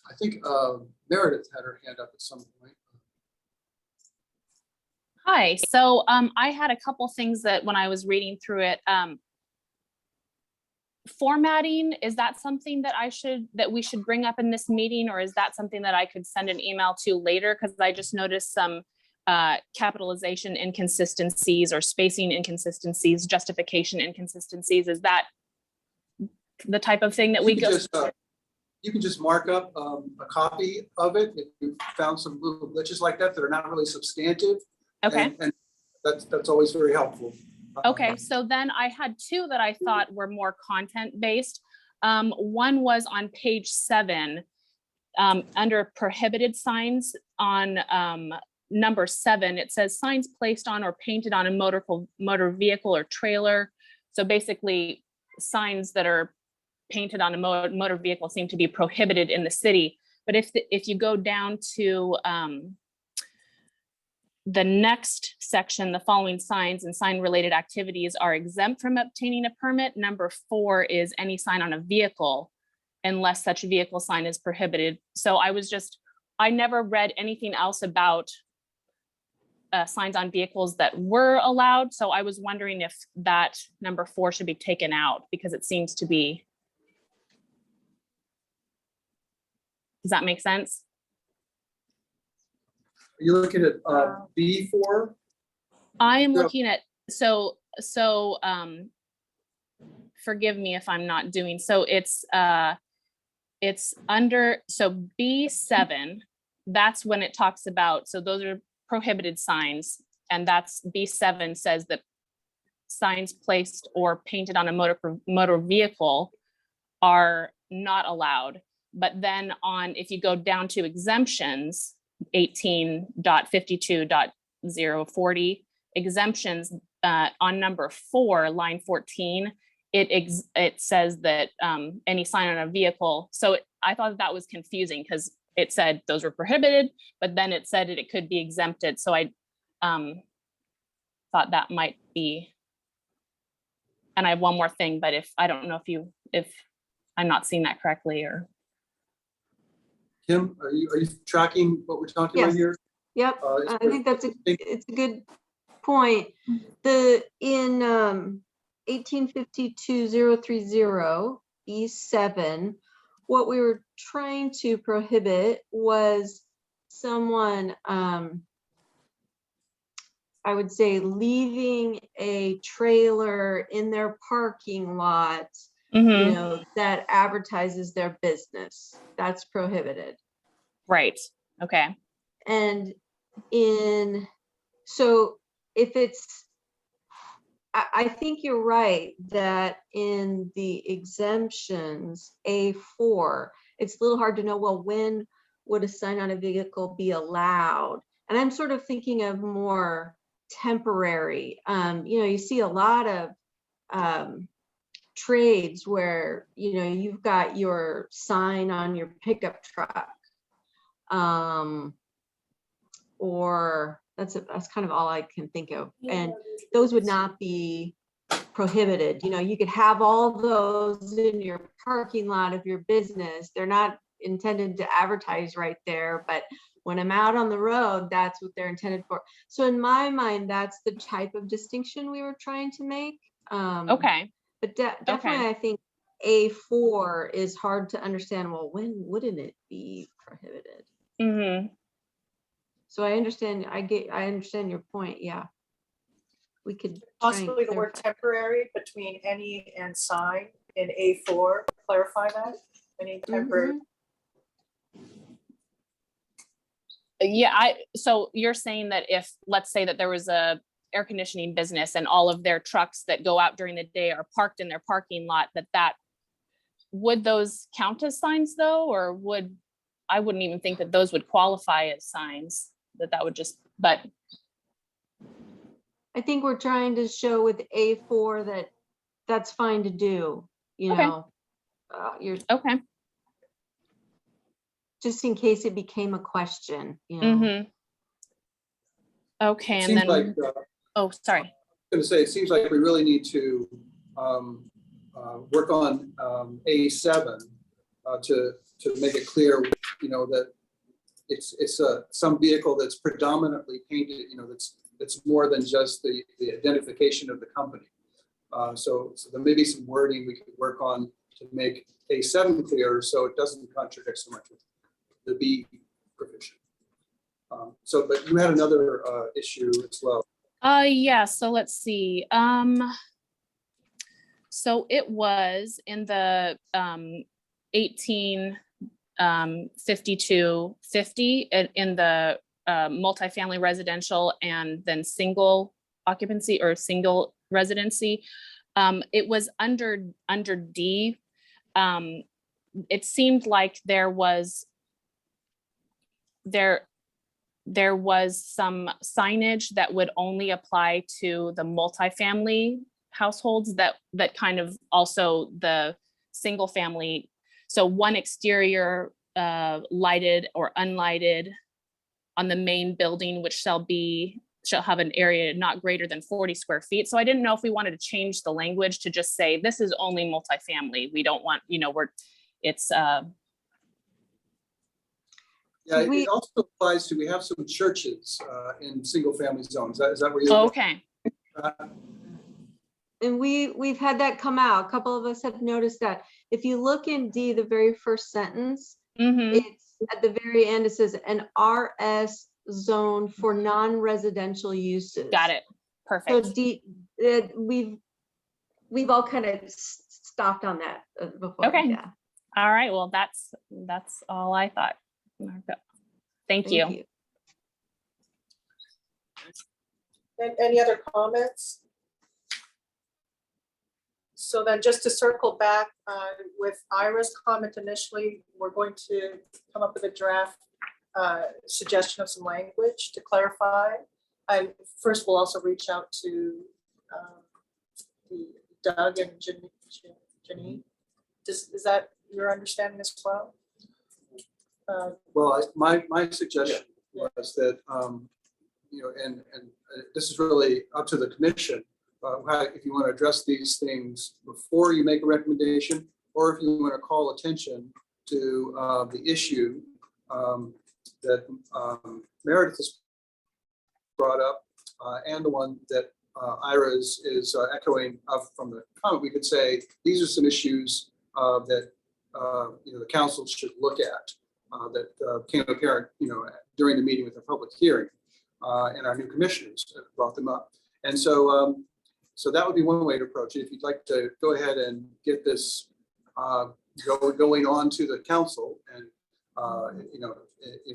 [SPEAKER 5] I think Meredith had her hand up at some point.
[SPEAKER 6] Hi, so I had a couple things that when I was reading through it, formatting, is that something that we should bring up in this meeting, or is that something that I could send an email to later? Because I just noticed some capitalization inconsistencies or spacing inconsistencies, justification inconsistencies. Is that the type of thing that we go?
[SPEAKER 5] You can just mark up a copy of it if you found some little glitches like that that are not really substantive.
[SPEAKER 6] Okay.
[SPEAKER 5] And that's always very helpful.
[SPEAKER 6] Okay, so then I had two that I thought were more content-based. One was on page 7, under prohibited signs on number 7. It says signs placed on or painted on a motor vehicle or trailer. So basically signs that are painted on a motor vehicle seem to be prohibited in the city. But if you go down to the next section, the following signs and sign related activities are exempt from obtaining a permit. Number 4 is any sign on a vehicle unless such vehicle sign is prohibited. So I never read anything else about signs on vehicles that were allowed. So I was wondering if that number 4 should be taken out because it seems to be. Does that make sense?
[SPEAKER 5] Are you looking at B4?
[SPEAKER 6] I am
[SPEAKER 5] Yeah.
[SPEAKER 6] looking at, forgive me if I'm not doing, so it's under, so B7, that's when it talks about, so those are prohibited signs. And that's B7 says that signs placed or painted on a motor vehicle are not allowed. But then if you go down to exemptions, 18.52.040 exemptions on number 4, line 14, it says that any sign on a vehicle. So I thought that was confusing because it said those were prohibited, but then it said it could be exempted. So I thought that might be. And I have one more thing, but I don't know if I'm not seeing that correctly or.
[SPEAKER 5] Kim, are you tracking what we're talking about
[SPEAKER 8] Yes.
[SPEAKER 5] here?
[SPEAKER 8] Yep, I think it's a good point. In 1852-030 E7, what we were trying to prohibit was someone, I would say, leaving a trailer in their parking lot, that advertises their business. That's prohibited.
[SPEAKER 6] Right. Okay.
[SPEAKER 8] And so if it's, I think you're right that in the exemptions, A4, it's a little hard to know, well, when would a sign on a vehicle be allowed? And I'm sort of thinking of more temporary. You see a lot of trades where, you've got your sign on your pickup truck. Or that's kind of all I can think of. And those would not be prohibited. You could have all those in your parking lot of your business. They're not intended to advertise right there, but when I'm out on the road, that's what they're intended for. So in my mind, that's the type of distinction we were trying to make.
[SPEAKER 6] Okay.
[SPEAKER 8] But definitely, I think A4 is hard to understand. Well, when wouldn't it be prohibited?
[SPEAKER 6] Mm-hmm.
[SPEAKER 8] So I understand. I understand your point. Yeah, we could
[SPEAKER 1] Possibly the word temporary between any and sign in A4. Clarify that. Any temporary.
[SPEAKER 6] Yeah. So you're saying that if, let's say that there was a air conditioning business and all of their trucks that go out during the day are parked in their parking lot, that would those count as signs though, or I wouldn't even think that those would qualify as signs, that would just, but.
[SPEAKER 8] I think we're trying to show with A4 that that's fine to do,
[SPEAKER 6] Okay.
[SPEAKER 8] You're
[SPEAKER 6] Okay.
[SPEAKER 8] just in case it became a question,
[SPEAKER 6] Mm-hmm. Okay.
[SPEAKER 5] It
[SPEAKER 6] And
[SPEAKER 5] seems
[SPEAKER 6] then,
[SPEAKER 5] like,
[SPEAKER 6] oh, sorry.
[SPEAKER 5] I was going to say, it seems like we really need to work on A7 to make it clear, that it's some vehicle that's predominantly painted, that's more than just the identification of the company. So there may be some wording we could work on to make A7 clear, so it doesn't contradict so much with the B provision. But you had another issue as well.
[SPEAKER 6] Yeah, so let's see. So it was in the 1852-50 in the multifamily residential and then single occupancy or single residency. It was under D. It seemed like there was some signage that would only apply to the multifamily households that kind of also the single family. So one exterior lighted or unlighted on the main building, which shall have an area not greater than 40 square feet. So I didn't know if we wanted to change the language to just say, this is only multifamily. We don't want, it's
[SPEAKER 5] Yeah,
[SPEAKER 8] We-
[SPEAKER 5] it also applies to, we have some churches in single family zones. Is that where you're?
[SPEAKER 6] okay.
[SPEAKER 8] And we've had that come out. A couple of us have noticed that. If you look in D, the very first sentence,
[SPEAKER 6] Mhm.
[SPEAKER 8] it's at the very end, it says an RS zone for non-residential uses.
[SPEAKER 6] Got it.
[SPEAKER 8] So
[SPEAKER 6] Perfect.
[SPEAKER 8] D, we've all kind of stopped on that before.
[SPEAKER 6] Okay.
[SPEAKER 8] Yeah.
[SPEAKER 6] All right. Well, that's all I thought. Thank you.
[SPEAKER 1] And any other comments? So then just to circle back with Ira's comment initially, we're going to come up with a draft suggestion of some language to clarify. And first, we'll also reach out to Doug and Janine. Is that your understanding as well?
[SPEAKER 5] Well, my suggestion was that, and this is really up to the commission, if you want to address these things before you make a recommendation, or if you want to call attention to the issue that Meredith has brought up, and the one that Ira is echoing from the comment. We could say, these are some issues that the council should look at. That became apparent, during the meeting with the public hearing, and our new commissioners brought them up. And so, so that would be one way to approach it. If you'd like to go ahead and get this going on to the council, and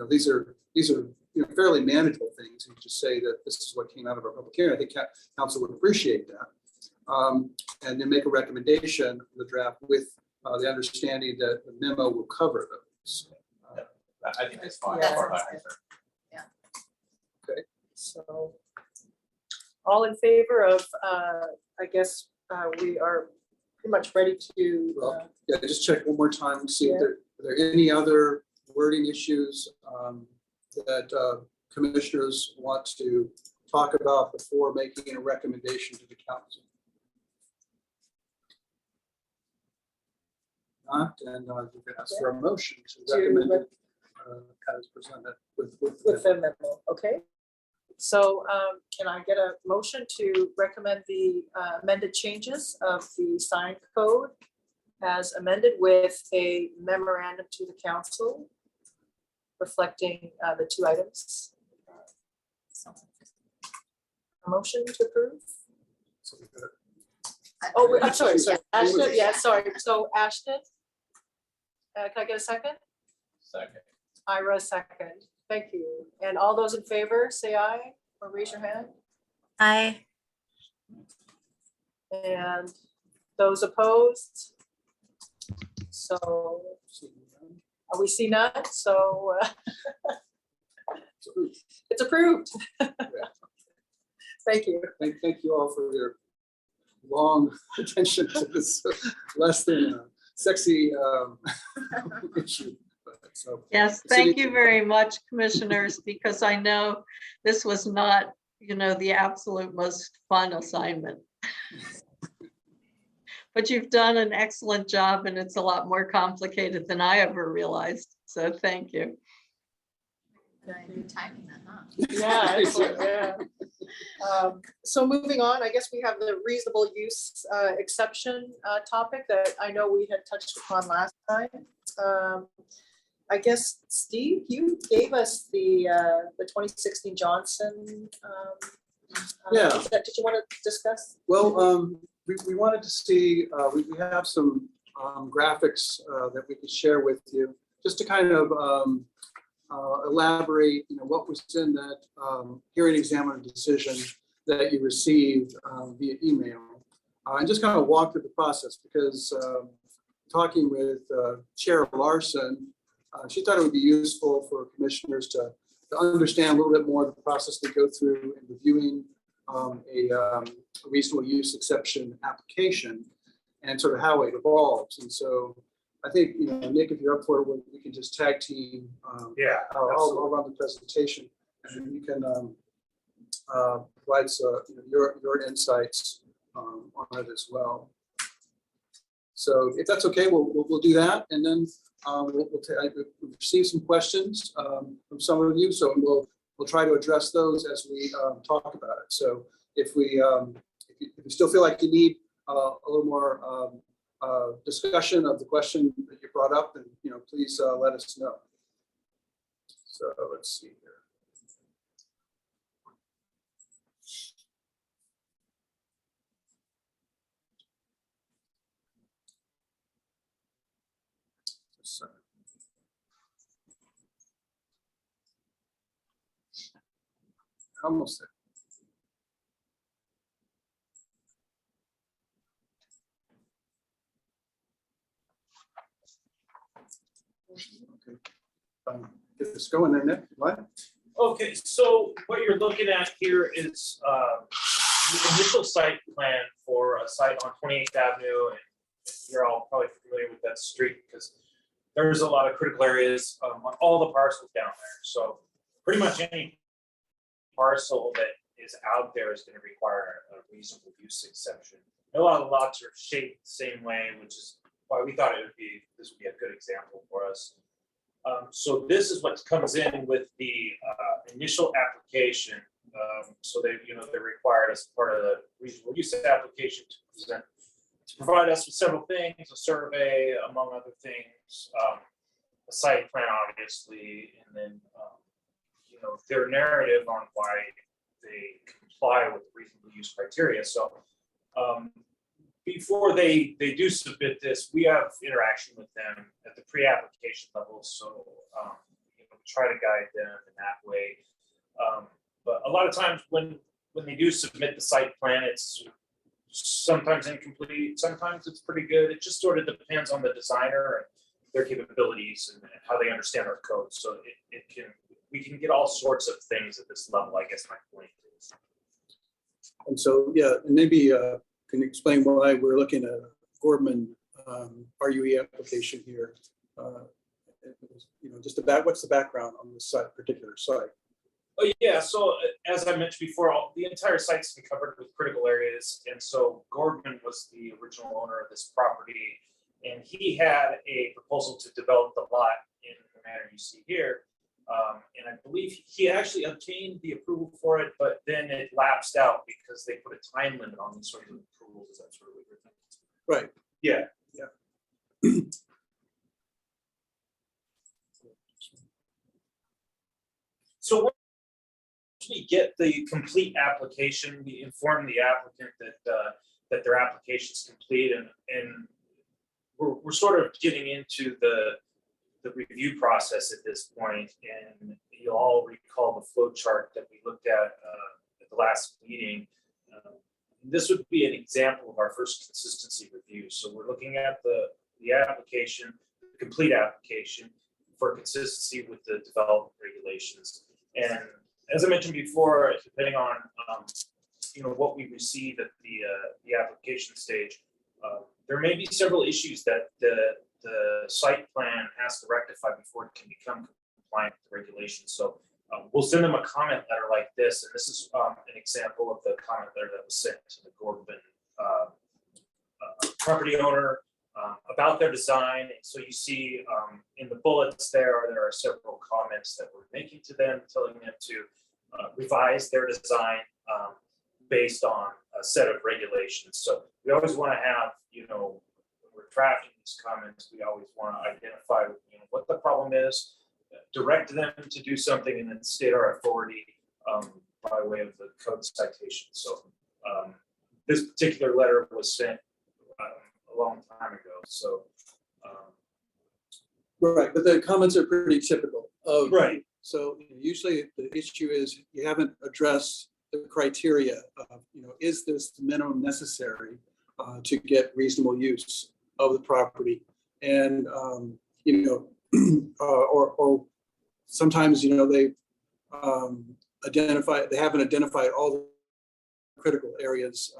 [SPEAKER 5] these are fairly manageable things. You just say that this is what came out of our public hearing. I think council would appreciate that, and then make a recommendation for the draft with the understanding that the memo will cover those.
[SPEAKER 2] I think that's fine.
[SPEAKER 1] Yeah.
[SPEAKER 2] Or not, sir.
[SPEAKER 5] Okay.
[SPEAKER 1] So all in favor of, I guess we are pretty much ready to.
[SPEAKER 5] Well, yeah, just check one more time and see if are there any other wording issues that commissioners want to talk about before making a recommendation to the council. Not, and you can ask for a motion to recommend it as presented with
[SPEAKER 1] the memo, okay? So can I get a motion to recommend the amended changes of the sign code as amended with a memorandum to the council reflecting the two items? A motion to approve? Oh, I'm sorry, Ashton, yeah, sorry. So Ashton, can I get a second?
[SPEAKER 2] Second.
[SPEAKER 1] Ira, second. Thank you. And all those in favor, say aye or raise your hand.
[SPEAKER 3] Aye.
[SPEAKER 1] And those opposed? So we see none, so it's approved. Thank you.
[SPEAKER 5] Thank you all for your long attention to this less than sexy issue. So,
[SPEAKER 8] Yes, thank you very much, commissioners, because I know this was not, the absolute most fun assignment. But you've done an excellent job, and it's a lot more complicated than I ever realized. So thank you.
[SPEAKER 4] Good timing then, huh?
[SPEAKER 1] Yeah, excellent, yeah. So moving on, I guess we have the reasonable use exception topic that I know we had touched upon last time. I guess, Steve, you gave us the 2016 Johnson.
[SPEAKER 5] Yeah.
[SPEAKER 1] Did you want to discuss?
[SPEAKER 5] Well, we wanted to see, we have some graphics that we could share with you, just to kind of elaborate, what was in that hearing examiner decision that you received via email, and just kind of walk through the process, because talking with Chair Larson, she thought it would be useful for commissioners to understand a little bit more of the process they go through in reviewing a reasonable use exception application and sort of how it evolves. And so I think, Nick, if you're up for it, we can just tag team.
[SPEAKER 11] Yeah.
[SPEAKER 5] I'll run the presentation and you can provide your insights on it as well. So if that's okay, we'll do that, and then we'll receive some questions from some of you. So we'll try to address those as we talk about it. So if you still feel like you need a little more discussion of the question that you brought up, then please let us know. So let's see here. Almost there. Okay. Get this going there, Nick. What?
[SPEAKER 11] Okay, so what you're looking at here is the initial site plan for a site on 28th Avenue. And you're all probably familiar with that street because there's a lot of critical areas on all the parcels down there. So pretty much any parcel that is out there is going to require a reasonable use exception. A lot of lots are shaped the same way, which is why we thought this would be a good example for us. So this is what comes in with the initial application. So they're required as part of the reasonable use application to provide us with several things, a survey, among other things, a site plan, obviously, and then their narrative on why they comply with the reasonable use criteria. So before they do submit this, we have interaction with them at the pre-application level. So we try to guide them in that way. But a lot of times when they do submit the site plan, it's sometimes incomplete, sometimes it's pretty good. It just sort of depends on the designer and their capabilities and how they understand our code. So we can get all sorts of things at this level, I guess my point is.
[SPEAKER 5] And so, yeah, and maybe can you explain why we're looking at a Gordman RUE application here? Just about what's the background on this particular site?
[SPEAKER 11] Oh yeah, so as I mentioned before, the entire site's been covered with critical areas, and so Gordman was the original owner of this property, and he had a proposal to develop the lot in the manner you see here. And I believe he actually obtained the approval for it, but then it lapsed out because they put a time limit on these sort of approvals. Is that sort of what you're thinking?
[SPEAKER 5] Right.
[SPEAKER 11] Yeah.
[SPEAKER 5] Yeah.
[SPEAKER 11] So once we get the complete application, we inform the applicant that their application is complete, and we're sort of getting into the review process at this point, and you'll all recall the flow chart that we looked at the last meeting. This would be an example of our first consistency review. So we're looking at the application, the complete application for consistency with the development regulations. And as I mentioned before, depending on what we receive at the application stage, there may be several issues that the site plan has to rectify before it can become compliant with the regulations. So we'll send them a comment letter like this, and this is an example of the comment letter that was sent to the Gordman property owner about their design. And so you see in the bullets there are several comments that we're making to them, telling them to revise their design based on a set of regulations. So we always want to have, when we're drafting these comments, we always want to identify what the problem is, direct them to do something, and then state our authority by way of the code citation. So this particular letter was sent a long time ago. So
[SPEAKER 5] right, but the comments are pretty typical of
[SPEAKER 11] right.
[SPEAKER 5] So usually the issue is you haven't addressed the criteria of, is this the minimum necessary to get reasonable use of the property? And, or sometimes, they haven't identified all critical areas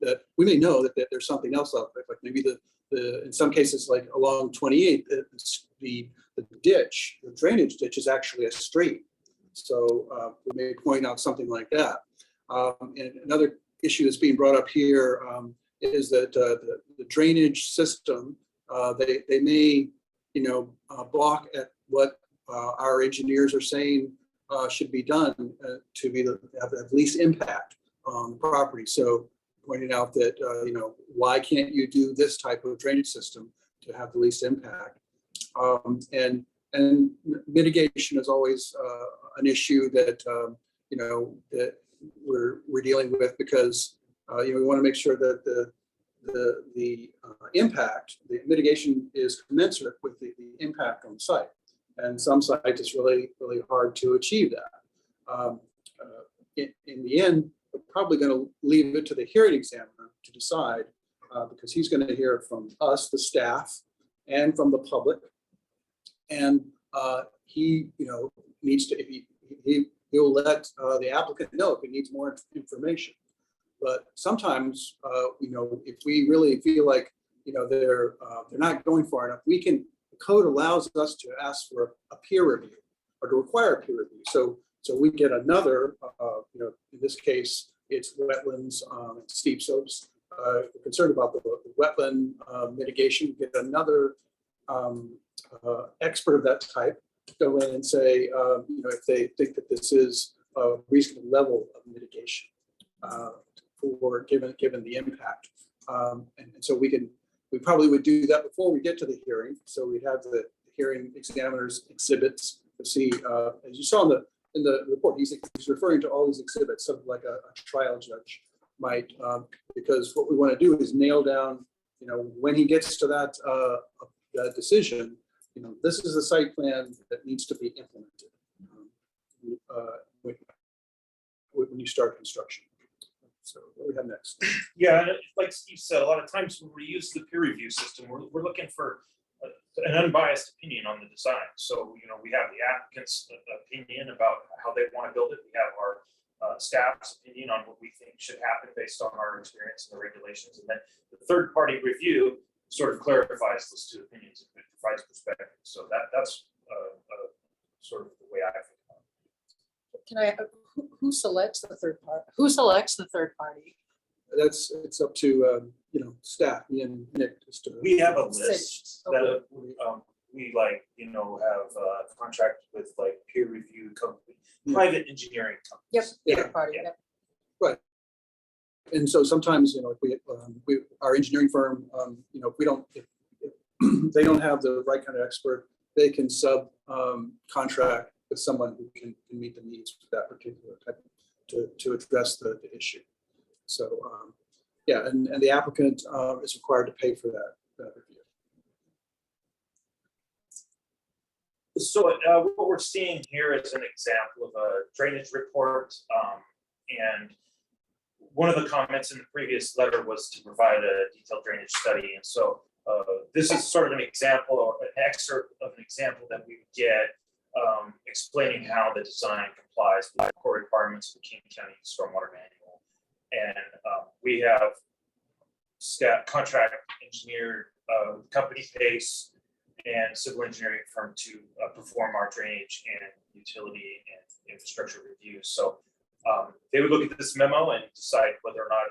[SPEAKER 5] that we may know that there's something else out there, like maybe in some cases, like along 28, the ditch, the drainage ditch is actually a street. So we may point out something like that. And another issue that's being brought up here is that the drainage system, they may, block at what our engineers are saying should be done to have least impact on the property. So pointing out that, why can't you do this type of drainage system to have the least impact? And mitigation is always an issue that, that we're dealing with, because, we want to make sure that the impact, the mitigation is commensurate with the impact on site. And some sites it's really, really hard to achieve that. In the end, we're probably going to leave it to the hearing examiner to decide, because he's going to hear it from us, the staff, and from the public. And he, needs to, he'll let the applicant know if he needs more information. But sometimes, if we really feel like, they're not going far enough, the code allows us to ask for a peer review or to require a peer review. So we get another, in this case, it's wetlands, steep slopes. We're concerned about the wetland mitigation. Get another expert of that type to go in and say, if they think that this is a reasonable level of mitigation for given the impact. And so we probably would do that before we get to the hearing. So we'd have the hearing examiner's exhibits to see, as you saw in the report, he's referring to all these exhibits, sort of like a trial judge might, because what we want to do is nail down, when he gets to that decision, this is the site plan that needs to be implemented when you start construction. So what do we have next?
[SPEAKER 11] Yeah, and like Steve said, a lot of times when we use the peer review system, we're looking for an unbiased opinion on the design. So, we have the applicant's opinion about how they want to build it. We have our staff's opinion on what we think should happen based on our experience and the regulations. And then the third party review sort of clarifies those two opinions and provides perspective. So that's sort of the way I think about it.
[SPEAKER 1] Can I, who selects the third party? Who selects the third party?
[SPEAKER 5] It's up to, staff, me and Nick. Just to,
[SPEAKER 11] We have a list
[SPEAKER 1] Okay.
[SPEAKER 11] that we have a contract with like peer review company, private engineering companies.
[SPEAKER 1] Yep,
[SPEAKER 5] Yeah.
[SPEAKER 1] third party.
[SPEAKER 11] Yeah.
[SPEAKER 1] Yep.
[SPEAKER 5] And so sometimes, if our engineering firm, if they don't have the right kind of expert, they can contract with someone who can meet the needs for that particular type to address the issue. So, and the applicant is required to pay for that review.
[SPEAKER 11] So what we're seeing here is an example of a drainage report. And one of the comments in the previous letter was to provide a detailed drainage study. And so this is sort of an example or an excerpt of an example that we would get explaining how the design complies with the core requirements of the King County Stormwater Manual. And we have staff contract engineer company Pace and civil engineering firm to perform our drainage and utility and infrastructure reviews. So they would look at this memo and decide whether or not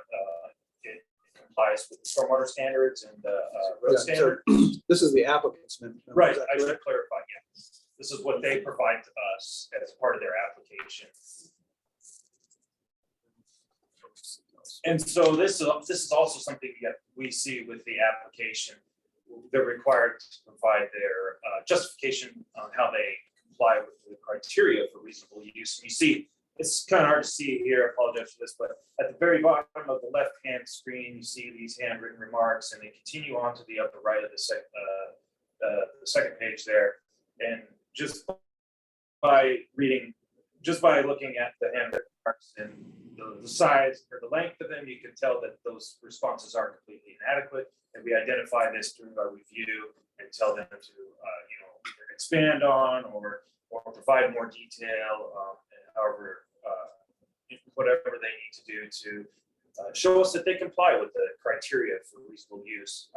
[SPEAKER 11] it complies with the stormwater standards and the road standard.
[SPEAKER 5] This is the applicant's memo.
[SPEAKER 11] Right,
[SPEAKER 5] Is that
[SPEAKER 11] I should
[SPEAKER 5] correct?
[SPEAKER 11] clarify, yeah. This is what they provide to us as part of their application. And so this is also something that we see with the application. They're required to provide their justification on how they comply with the criteria for reasonable use. And you see, it's kind of hard to see here, I apologize for this, but at the very bottom of the left-hand screen, you see these handwritten remarks, and they continue on to the upper right of the second page there. And just by looking at the handwritten remarks and the size or the length of them, you can tell that those responses are completely inadequate. And we identify this during our review and tell them to, either expand on or provide more detail, however, whatever they need to do to show us that they comply with the criteria for reasonable use.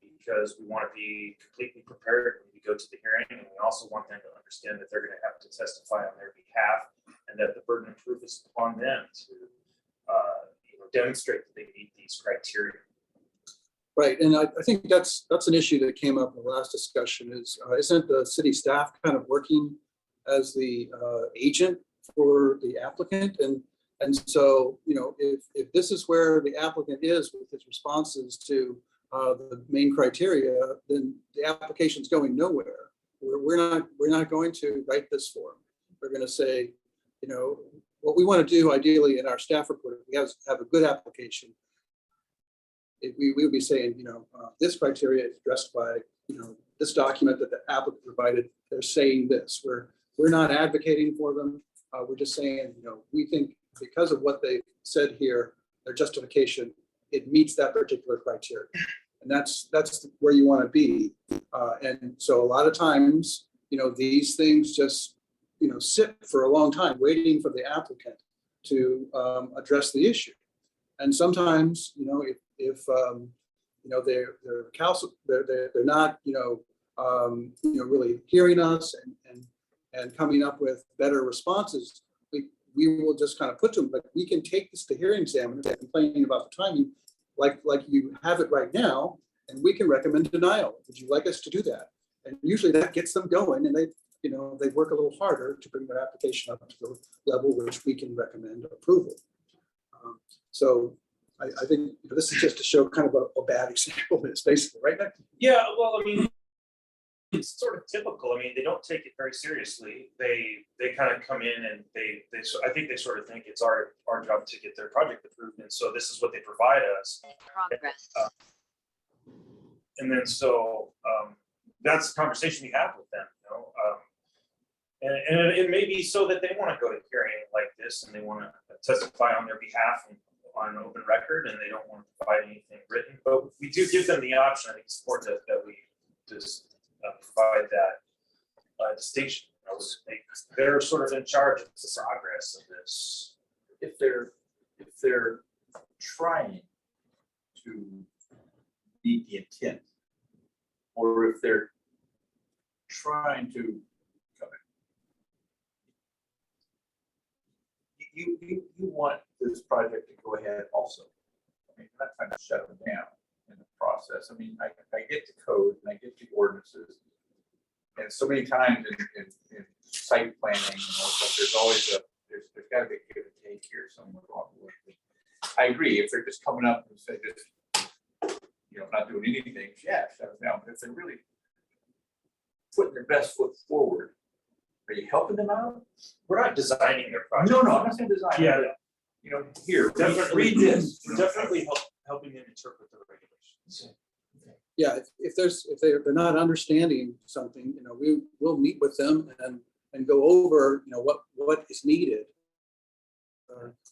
[SPEAKER 11] Because we want to be completely prepared when we go to the hearing, and we also want them to understand that they're going to have to testify on their behalf, and that the burden of proof is upon them to demonstrate that they meet these criteria.
[SPEAKER 5] Right, and I think that's an issue that came up in the last discussion is, isn't the city staff kind of working as the agent for the applicant? And so, if this is where the applicant is with his responses to the main criteria, then the application's going nowhere. We're not going to write this for him. We're going to say, what we want to do ideally in our staff report, if we have a good application, we would be saying, this criteria is addressed by, this document that the applicant provided. They're saying this. We're not advocating for them. We're just saying, we think because of what they said here, their justification, it meets that particular criteria. And that's where you want to be. And so a lot of times, these things just, sit for a long time waiting for the applicant to address the issue. And sometimes, if they're not, really hearing us and coming up with better responses, we will just kind of put to them, but we can take this to hearing examiner if they're complaining about the timing, like you have it right now, and we can recommend denial. Would you like us to do that? And usually that gets them going, and they work a little harder to bring their application up to the level which we can recommend approval. So I think this is just to show kind of a bad example of this, basically, right?
[SPEAKER 11] Yeah, well, I mean, it's sort of typical. I mean, they don't take it very seriously. They kind of come in and I think they sort of think it's our job to get their project approved, and so this is what they provide us.
[SPEAKER 3] Progress.
[SPEAKER 11] And then so that's the conversation we have with them, and it may be so that they want to go to hearing like this and they want to testify on their behalf and on an open record, and they don't want to provide anything written, but we do give them the option. I think it's important that we just provide that distinction. They're sort of in charge of the progress of this.
[SPEAKER 2] If they're trying to meet the intent, or if they're trying to, you want this project to go ahead also. I mean, I'm not trying to shut them down in the process. I mean, I get the code and I get the ordinances, and so many times in site planning, there's always there's got to be a give and take here somewhere along the way. I agree. If they're just coming up and say just, not doing anything, yeah, shut them down. But if they're really putting their best foot forward, are you helping them out?
[SPEAKER 11] We're not designing their project.
[SPEAKER 2] No, I'm not saying design.
[SPEAKER 11] Yeah.
[SPEAKER 2] Here,
[SPEAKER 11] Definitely
[SPEAKER 2] read this.
[SPEAKER 11] We're definitely helping them interpret the regulations.
[SPEAKER 5] Yeah, if they're not understanding something, we'll meet with them and go over, what is needed.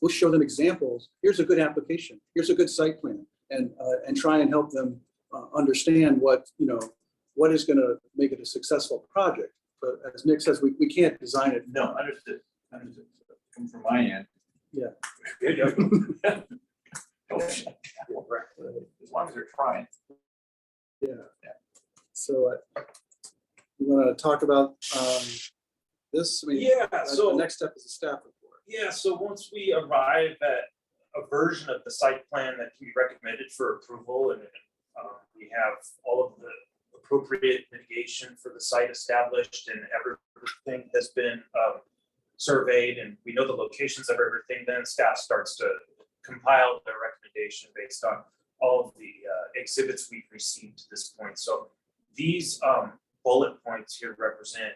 [SPEAKER 5] We'll show them examples. Here's a good application. Here's a good site plan, and try and help them understand what is going to make it a successful project. But as Nick says, we can't design it.
[SPEAKER 2] No, understood. Come from my end.
[SPEAKER 5] Yeah.
[SPEAKER 2] Don't shut down. As long as they're trying.
[SPEAKER 5] Yeah. So you want to talk about this? I mean,
[SPEAKER 11] Yeah, so
[SPEAKER 5] the next step is a staff report.
[SPEAKER 11] Yeah, so once we arrive at a version of the site plan that can be recommended for approval, and we have all of the appropriate mitigation for the site established and everything has been surveyed, and we know the locations of everything, then staff starts to compile their recommendation based on all of the exhibits we've received to this point. So these bullet points here represent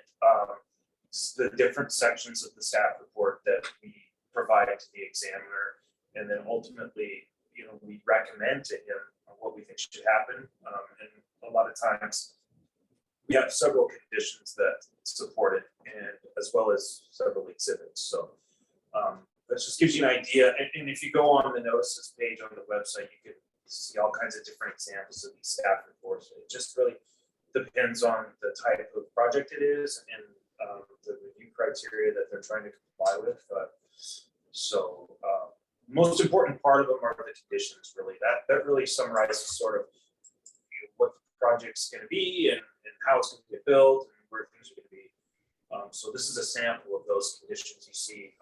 [SPEAKER 11] the different sections of the staff report that we provide to the examiner, and then ultimately, we recommend to him what we think should happen. And a lot of times, we have several conditions that support it, and as well as several exhibits. So that just gives you an idea. And if you go on the notices page on the website, you can see all kinds of different examples of these staff reports. It just really depends on the type of project it is and the review criteria that they're trying to comply with. So most important part of them are the conditions, really. That really summarizes sort of what the project's gonna be and how it's gonna get built and where things are gonna be. So this is a sample of those conditions you see.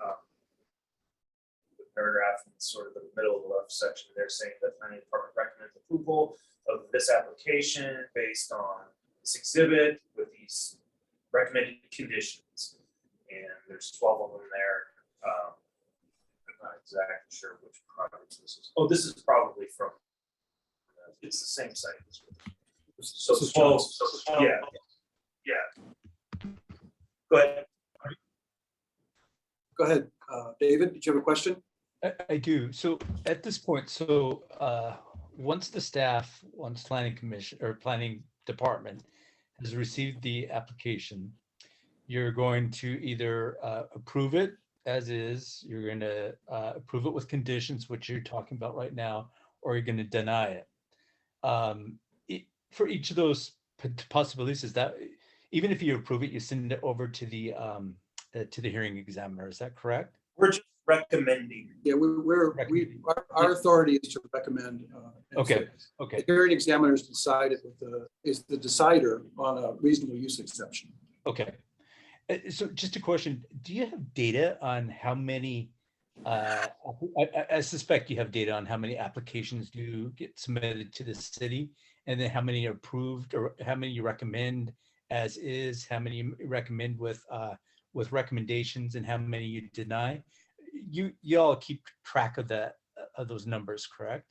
[SPEAKER 11] The paragraph in sort of the middle of the left section, they're saying that planning department recommends approval of this application based on this exhibit with these recommended conditions. And there's 12 of them there. I'm not exactly sure which project this is. Oh, this is probably from, it's the same site. So
[SPEAKER 5] This is
[SPEAKER 11] 12,
[SPEAKER 5] John's.
[SPEAKER 11] yeah. Go ahead.
[SPEAKER 5] Go ahead, David, did you have a question?
[SPEAKER 7] I do. So at this point, once planning commission or planning department has received the application, you're going to either approve it as is, you're going to approve it with conditions, which you're talking about right now, or you're going to deny it. For each of those possibilities, is that even if you approve it, you send it over to the hearing examiner? Is that correct?
[SPEAKER 11] We're just recommending.
[SPEAKER 5] Yeah, our authority is to recommend. And so
[SPEAKER 7] Okay. Okay.
[SPEAKER 5] The hearing examiner is decided is the decider on a reasonable use exception.
[SPEAKER 7] Okay. So just a question, do you have data on how many, I suspect you have data on how many applications do get submitted to the city, and then how many are approved, or how many you recommend as is, how many you recommend with recommendations, and how many you deny? You all keep track of those numbers, correct?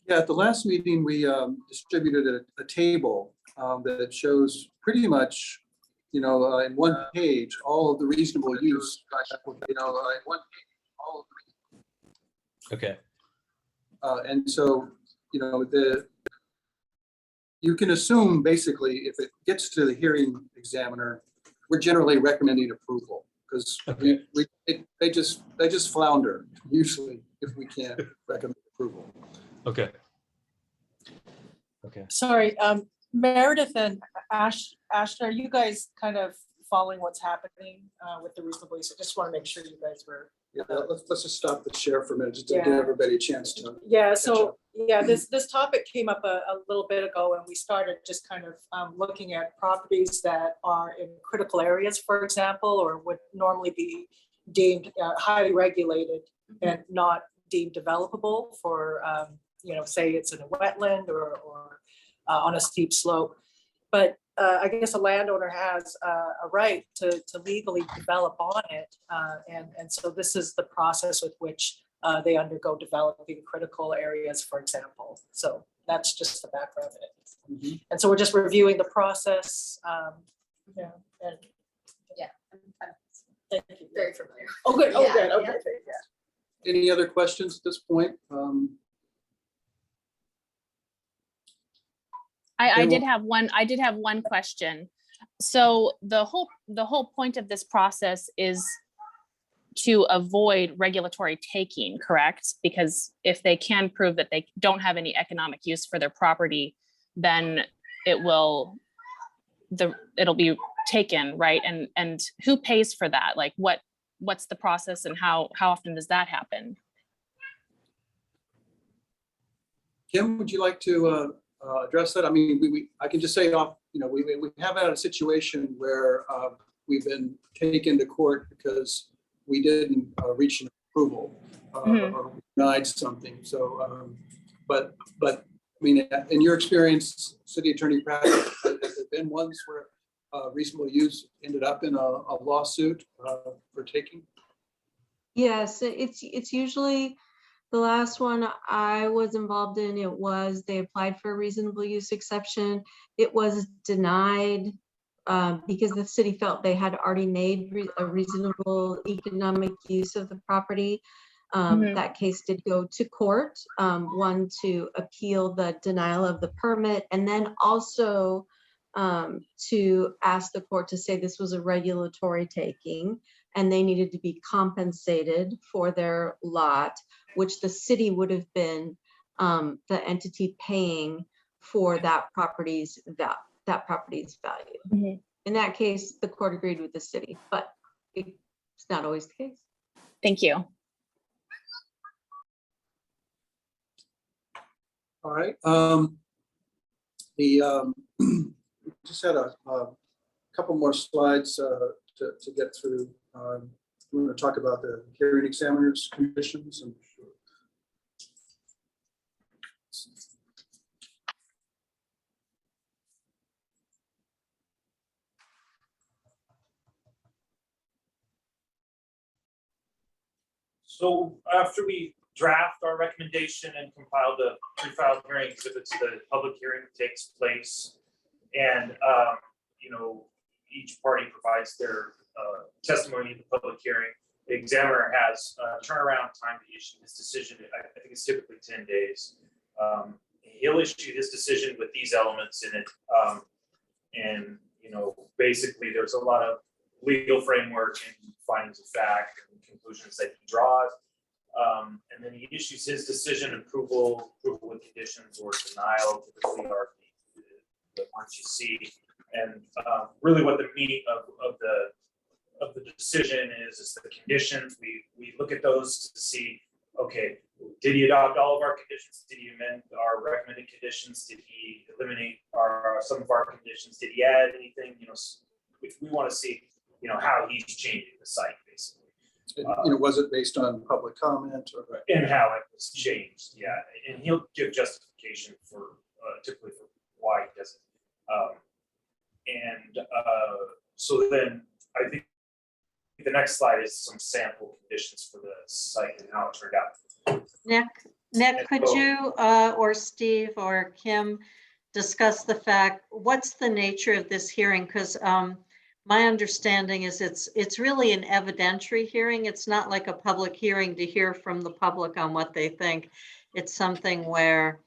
[SPEAKER 5] Yeah, at the last meeting, we distributed a table that shows pretty much, in one page, all of the reasonable use.
[SPEAKER 7] Okay.
[SPEAKER 5] And so, you can assume basically if it gets to the hearing examiner, we're generally recommending approval because
[SPEAKER 7] Okay.
[SPEAKER 5] they just flounder usually if we can't recommend approval.
[SPEAKER 7] Okay. Okay.
[SPEAKER 1] Sorry, Meredith and Ashton, are you guys kind of following what's happening with the reasonable use? I just want to make sure you guys were.
[SPEAKER 5] Yeah, let's just stop the share for a minute just to give
[SPEAKER 1] Yeah.
[SPEAKER 5] everybody a chance to.
[SPEAKER 1] Yeah, so, this topic came up a little bit ago, and we started just kind of looking at properties that are in critical areas, for example, or would normally be deemed highly regulated and not deemed developable for, say it's in a wetland or on a steep slope. But I guess a landowner has a right to legally develop on it. And so this is the process with which they undergo developing critical areas, for example. So that's just the background of it.
[SPEAKER 5] Mhm.
[SPEAKER 1] And so we're just reviewing the process. And
[SPEAKER 4] Yeah,
[SPEAKER 1] thank you.
[SPEAKER 4] very familiar.
[SPEAKER 1] Oh, good. Oh,
[SPEAKER 4] Yeah,
[SPEAKER 1] good.
[SPEAKER 4] yeah.
[SPEAKER 1] Okay. Yeah.
[SPEAKER 5] Any other questions at this point?
[SPEAKER 6] I
[SPEAKER 5] Okay,
[SPEAKER 6] did have one question. So the whole point of this process is to avoid regulatory taking, correct? Because if they can prove that they don't have any economic use for their property, then it'll be taken, right? And who pays for that? Like what's the process and how often does that happen?
[SPEAKER 5] Kim, would you like to address that? I mean, I can just say we have had a situation where we've been taken to court because we didn't reach an approval or denied something. So, but I mean, in your experience, City Attorney Pratt, have there been ones where reasonable use ended up in a lawsuit for taking?
[SPEAKER 8] Yes, it's usually the last one I was involved in. They applied for a reasonable use exception. It was denied because the city felt they had already made a reasonable economic use of the property. That case did go to court, one to appeal the denial of the permit, and then also to ask the court to say this was a regulatory taking and they needed to be compensated for their lot, which the city would have been the entity paying for that property's value. In that case, the court agreed with the city, but it's not always the case.
[SPEAKER 6] Thank you.
[SPEAKER 5] All right. Just had a couple more slides to get through. We're going to talk about the hearing examiner's conditions. And
[SPEAKER 11] So after we draft our recommendation and compile the pre-filed hearing exhibits, the public hearing takes place. And, you know, each party provides their testimony in the public hearing. The examiner has turnaround time to issue his decision. I think it's typically 10 days. He'll issue his decision with these elements in it. And, you know, basically there's a lot of legal framework and findings of fact and conclusions that he draws. And then he issues his decision, approval with conditions, or denial, typically are the ones you see. And really what the meat of the decision is the conditions. We look at those to see, okay, did he adopt all of our conditions? Did he amend our recommended conditions? Did he eliminate some of our conditions? Did he add anything? You know, we want to see, you know, how he's changing the site, basically.
[SPEAKER 5] you know, was it based on public comment or?
[SPEAKER 11] And how it was changed, yeah. And he'll give justification for typically for why he does it. So then I think the next slide is some sample conditions for the site and how it turned out.
[SPEAKER 12] Nick, could you or Steve or Kim discuss the fact, what's the nature of this hearing? Because my understanding is it's really an evidentiary hearing. It's not like a public hearing to hear from the public on what they think. It's something where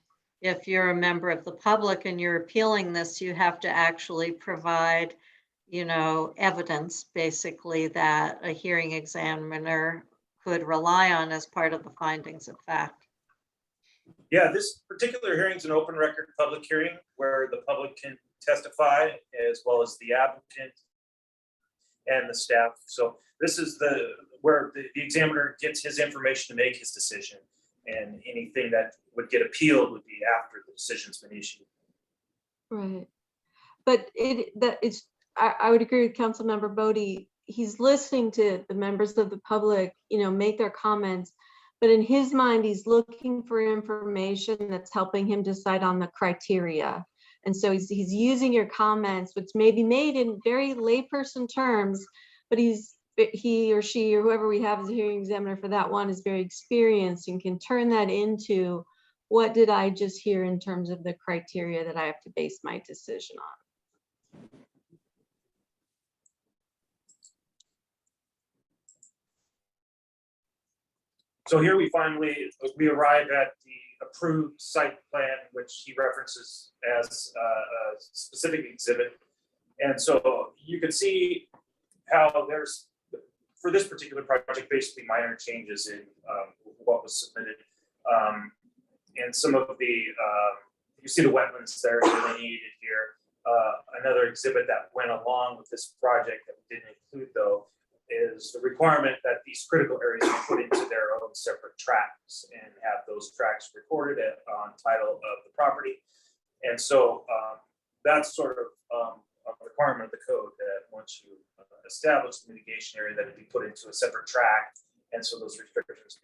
[SPEAKER 12] if you're a member of the public and you're appealing this, you have to actually provide, you know, evidence basically that a hearing examiner could rely on as part of the findings of fact.
[SPEAKER 11] Yeah, this particular hearing is an open record public hearing where the public can testify as well as the applicant and the staff. So this is where the examiner gets his information to make his decision, and anything that would get appealed would be after the decision's been issued.
[SPEAKER 8] Right. But I would agree with Councilmember Bodie. He's listening to the members of the public, you know, make their comments, but in his mind, he's looking for information that's helping him decide on the criteria. And so he's using your comments, which may be made in very layperson terms, but he or she or whoever we have as a hearing examiner for that one is very experienced and can turn that into, what did I just hear in terms of the criteria that I have to base my decision on?
[SPEAKER 11] So here we arrive at the approved site plan, which he references as a specific exhibit. And so you can see how there's, for this particular project, basically minor changes in what was submitted. And some of the, you see the wetlands there delineated here. Another exhibit that went along with this project that we didn't include though, is the requirement that these critical areas be put into their own separate tracts and have those tracts recorded on title of the property. And so that's sort of a requirement of the code that once you establish the mitigation area, that it be put into a separate tract. And so those restrictions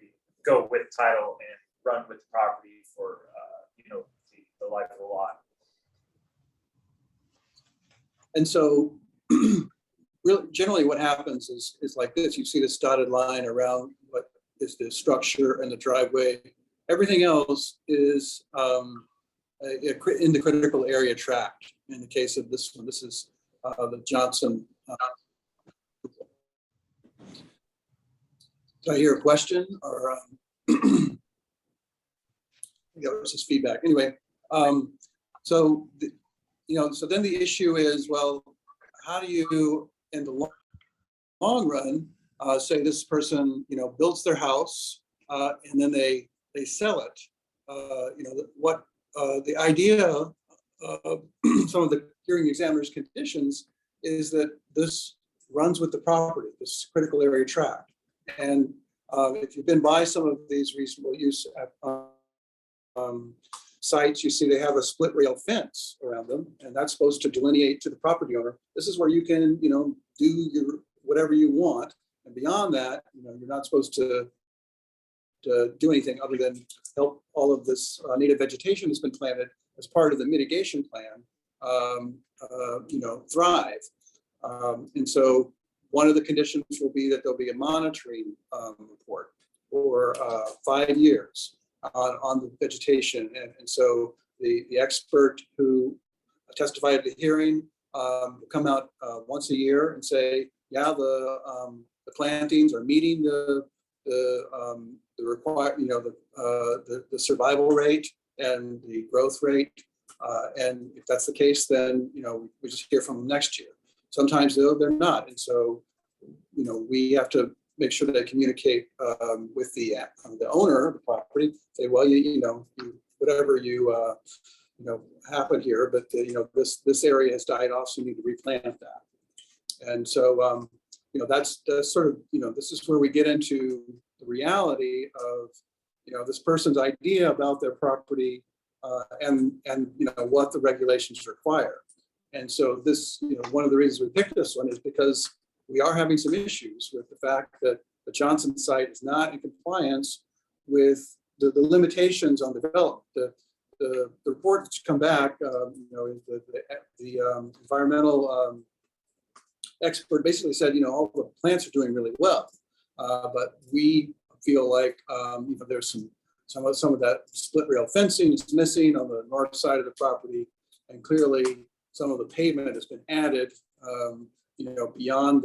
[SPEAKER 11] go with title and run with the property for you know, the life of the lot.
[SPEAKER 5] And so really, generally what happens is like this. You see this dotted line around what is the structure and the driveway. Everything else is in the critical area tract. In the case of this one, this is the Johnson. Do I hear a question or yeah, this is feedback. Anyway, so then the issue is, well, how do you, in the long run, say this person, you know, builds their house and then they sell it. You know, what the idea of some of the hearing examiner's conditions is that this runs with the property, this critical area tract. And if you've been by some of these reasonable use sites, you see they have a split rail fence around them, and that's supposed to delineate to the property owner, this is where you can, do your, whatever you want. And beyond that, you're not supposed to do anything other than help all of this native vegetation that's been planted as part of the mitigation plan, thrive. And so one of the conditions will be that there'll be a monitoring report for 5 years on the vegetation. And so the expert who testified at the hearing will come out once a year and say, yeah, the plantings are meeting the required, the survival rate and the growth rate. And if that's the case, then, we just hear from them next year. Sometimes they're not. And so, we have to make sure that they communicate with the owner of the property, say, well, whatever happened here, but this area has died off, so you need to replant that. And so, that's sort of, this is where we get into the reality of, this person's idea about their property and what the regulations require. And so this, one of the reasons we picked this one is because we are having some issues with the fact that the Johnson site is not in compliance with the limitations on development. The report that's come back, the environmental expert basically said, all the plants are doing really well, but we feel like there's some of that split rail fencing is missing on the north side of the property, and clearly some of the pavement has been added, beyond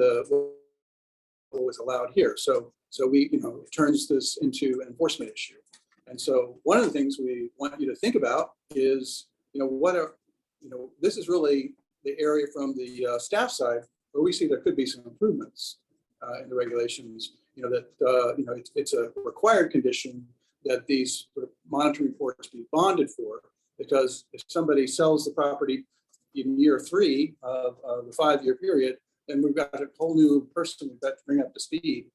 [SPEAKER 5] what was allowed here. So we, it turns this into an enforcement issue. And so one of the things we want you to think about is, this is really the area from the staff side where we see there could be some improvements in the regulations. It's a required condition that these sort of monitoring reports be bonded for, because if somebody sells the property in year 3 of the 5-year period, then we've got a whole new person we've got to bring up to speed.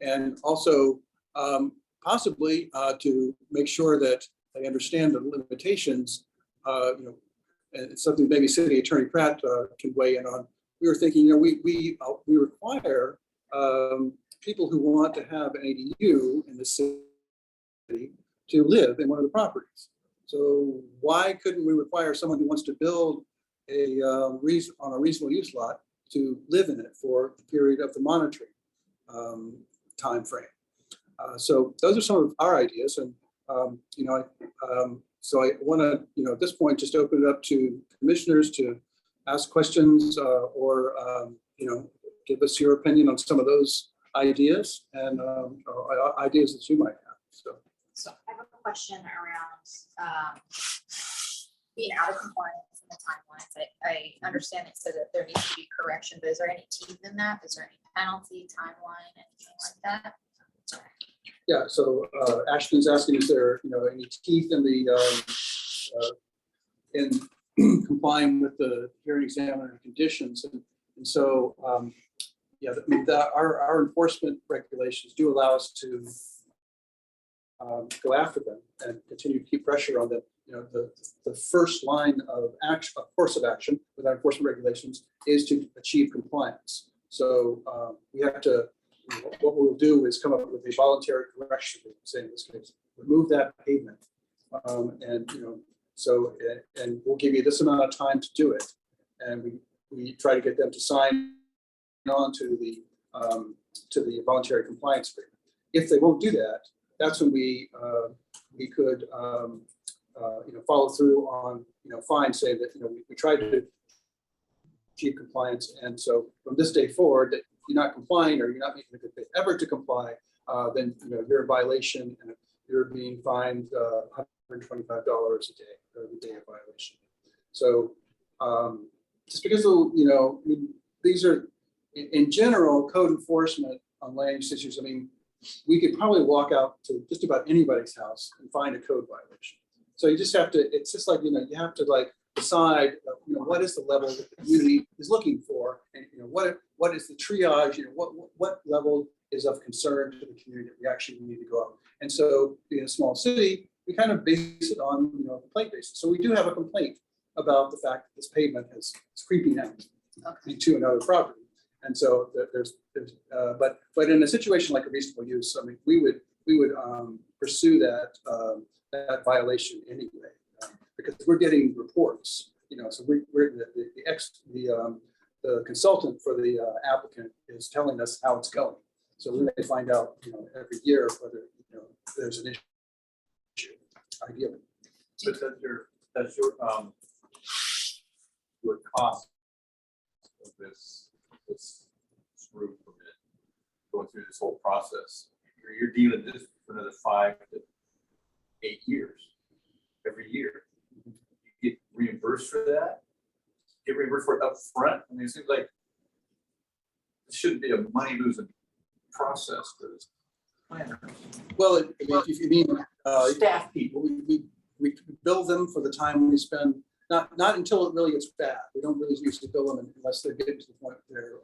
[SPEAKER 5] And also possibly to make sure that they understand the limitations, and it's something maybe City Attorney Pratt can weigh in on. We were thinking, we require people who want to have an ADU in the city to live in one of the properties. So why couldn't we require someone who wants to build on a reasonable use lot to live in it for the period of the monitoring time frame? So those are some of our ideas, and so I want to, at this point, just open it up to commissioners to ask questions or give us your opinion on some of those ideas and ideas that you might have.
[SPEAKER 4] So I have a question around being out of compliance in the timelines. I understand it said that there needs to be correction, but is there any teeth in that? Is there any penalty, timeline, anything like that?
[SPEAKER 5] Yeah, so Ashton's asking, is there any teeth in the in complying with the hearing examiner conditions? And so our enforcement regulations do allow us to go after them and continue to keep pressure on them. The first line of action, of course of action with our enforcement regulations is to achieve compliance. So we have to, what we'll do is come up with a voluntary correction, say in this case, remove that pavement. And we'll give you this amount of time to do it. And we try to get them to sign on to the voluntary compliance agreement. If they won't do that, that's when we could follow through on fine, say that we tried to achieve compliance, and so from this day forward, that if you're not complying or you're not making a good faith effort to comply, then you're in violation and you're being fined $125 a day for every day of violation. So just because these are in general code enforcement on land use issues. I mean, we could probably walk out to just about anybody's house and find a code violation. So you just have to, it's just like, you have to like decide, what is the level that the community is looking for? And, what is the triage, what level is of concern to the community that we actually need to go up? And so being a small city, we kind of base it on, complaint basis. So we do have a complaint about the fact that this pavement is creeping out into another property. And so but in a situation like a reasonable use, I mean, we would pursue that violation anyway, because we're getting reports, so we're the consultant for the applicant is telling us how it's going. So we may find out, every year whether, there's an issue, ideally.
[SPEAKER 2] So does your cost of this roof permit going through this whole process, you're dealing this for another 5 to 8 years, every year. You get reimbursed for that? Get reimbursed for it up front? I mean, it seems like it shouldn't be a money losing process for this planners.
[SPEAKER 5] Well, if you mean
[SPEAKER 2] Staff people.
[SPEAKER 5] we bill them for the time we spend, not until it really gets bad. We don't really usually bill them unless they're getting to the point where they're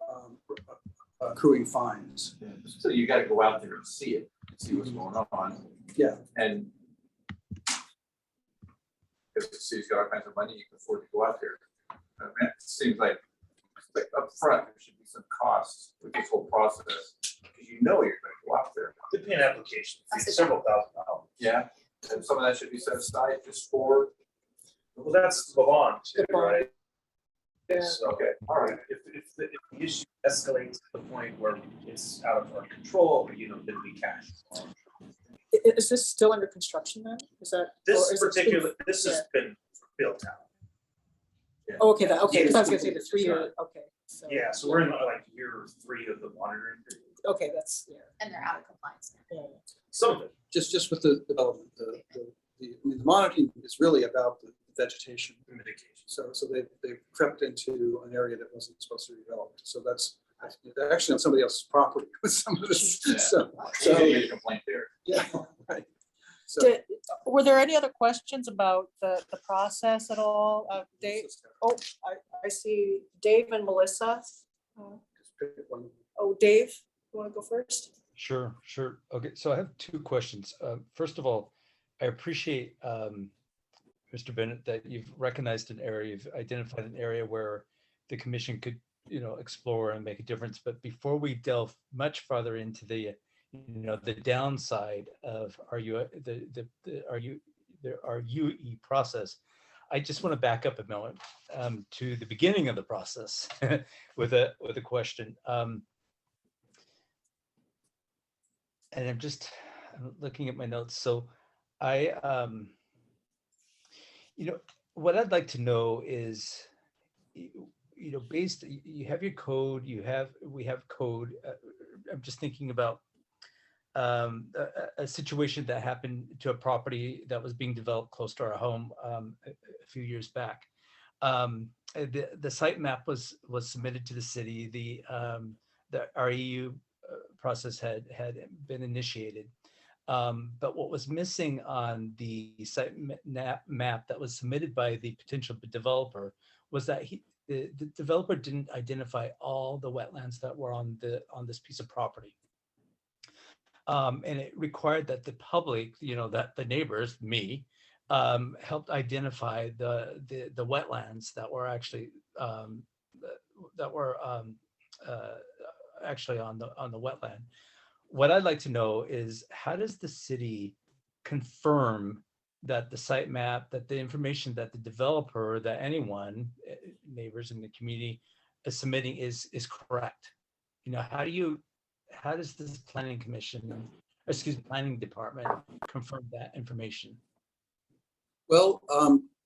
[SPEAKER 5] accruing fines.
[SPEAKER 2] Yeah. So you got to go out there and see it, see what's going on.
[SPEAKER 5] Yeah.
[SPEAKER 2] And because the city's got all kinds of money, you can afford to go out there. I mean, it seems like up front, there should be some costs with this whole process, because you're going to go out there.
[SPEAKER 11] They pay an application fee, several $1,000s.
[SPEAKER 2] Yeah, and some of that should be set aside just for.
[SPEAKER 11] Well, that's the bond too, right?
[SPEAKER 1] Yeah.
[SPEAKER 11] So,
[SPEAKER 2] Okay, all right.
[SPEAKER 11] if the issue escalates to the point where it's out of our control, then we cash.
[SPEAKER 1] Is this still under construction then? Is that?
[SPEAKER 11] This has been built out.
[SPEAKER 1] Oh, okay, okay, because I was
[SPEAKER 11] Yeah.
[SPEAKER 1] gonna say the 3-year, okay. So,
[SPEAKER 11] Yeah, so we're in like year 3 of the monitoring period.
[SPEAKER 1] okay, that's, yeah.
[SPEAKER 4] And they're out of compliance now.
[SPEAKER 1] Yeah.
[SPEAKER 11] Some of it.
[SPEAKER 5] Just with the development, the monitoring is really about the vegetation.
[SPEAKER 11] Mitigation.
[SPEAKER 5] So they've crept into an area that wasn't supposed to be developed. So they're actually on somebody else's property with some of this.
[SPEAKER 2] Yeah.
[SPEAKER 5] So
[SPEAKER 2] You get a complaint there.
[SPEAKER 5] yeah, right. So
[SPEAKER 1] Were there any other questions about the process at all? Dave, I see Dave and Melissa. Oh, Dave, you want to go first?
[SPEAKER 7] Sure. Okay, so I have 2 questions. First of all, I appreciate, Mr. Bennett, that you've recognized an area, you've identified an area where the commission could, explore and make a difference. But before we delve much farther into the downside of our UE process, I just want to back up a moment to the beginning of the process with a question. And I'm looking at my notes. So what I'd like to know is, you have your code, we have code. I'm just thinking about a situation that happened to a property that was being developed close to our home a few years back. The site map was submitted to the city. The REU process had been initiated. But what was missing on the site map that was submitted by the potential developer was that the developer didn't identify all the wetlands that were on this piece of property. And it required that the public, that the neighbors, me, helped identify the wetlands that were actually actually on the wetland. What I'd like to know is, how does the city confirm that the site map, that the information that the developer, that anyone, neighbors in the community is submitting is correct? How does this planning department confirm that information?
[SPEAKER 5] well,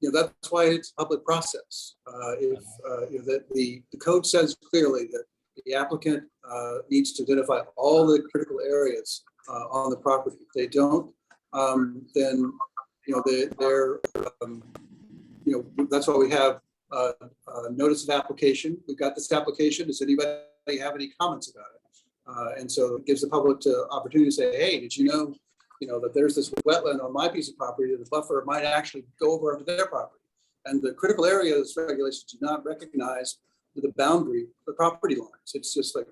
[SPEAKER 5] that's why it's a public process. If the code says clearly that the applicant needs to identify all the critical areas on the property. If they don't, then that's why we have a notice of application. We've got this application. Does anybody have any comments about it? And so it gives the public the opportunity to say, hey, did you know that there's this wetland on my piece of property that the buffer might actually go over onto their property? And the critical areas regulations do not recognize the boundary, the property lines. It's just like,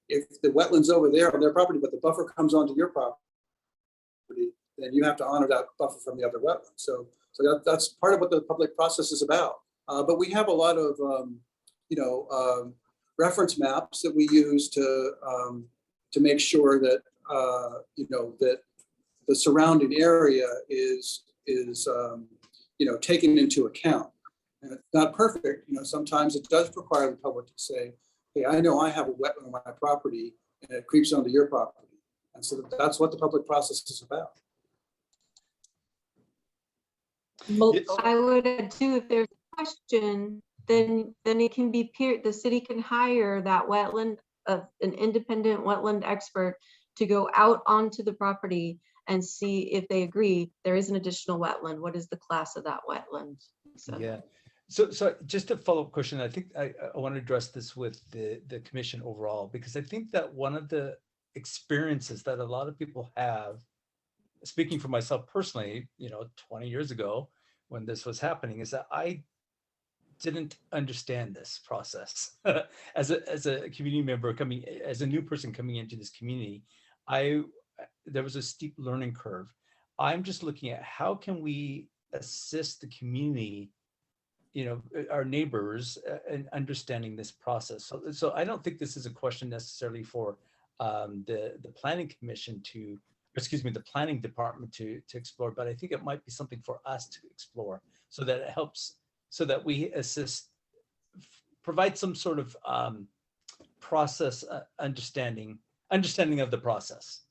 [SPEAKER 5] if the wetland's over there on their property, but the buffer comes onto your property, then you have to honor that buffer from the other wetland. So that's part of what the public process is about. But we have a lot of, reference maps that we use to make sure that, that the surrounding area is taken into account. And it's not perfect. Sometimes it does require the public to say, hey, I know I have a wetland on my property and it creeps onto your property. And so that's what the public process is about.
[SPEAKER 8] I would add too, if there's a question, then it can be the city can hire that wetland of an independent wetland expert to go out onto the property and see if they agree there is an additional wetland. What is the class of that wetland? So.
[SPEAKER 7] Yeah. So just a follow-up question. I think I want to address this with the commission overall, because I think that one of the experiences that a lot of people have, speaking for myself personally, 20 years ago when this was happening, is that I didn't understand this process. as a community member as a new person coming into this community, there was a steep learning curve. I'm just looking at how can we assist the community, our neighbors, in understanding this process. So I don't think this is a question necessarily for the planning commission the planning department to explore, but I think it might be something for us to explore so that it helps, so that we assist, provide some sort of process understanding of the process.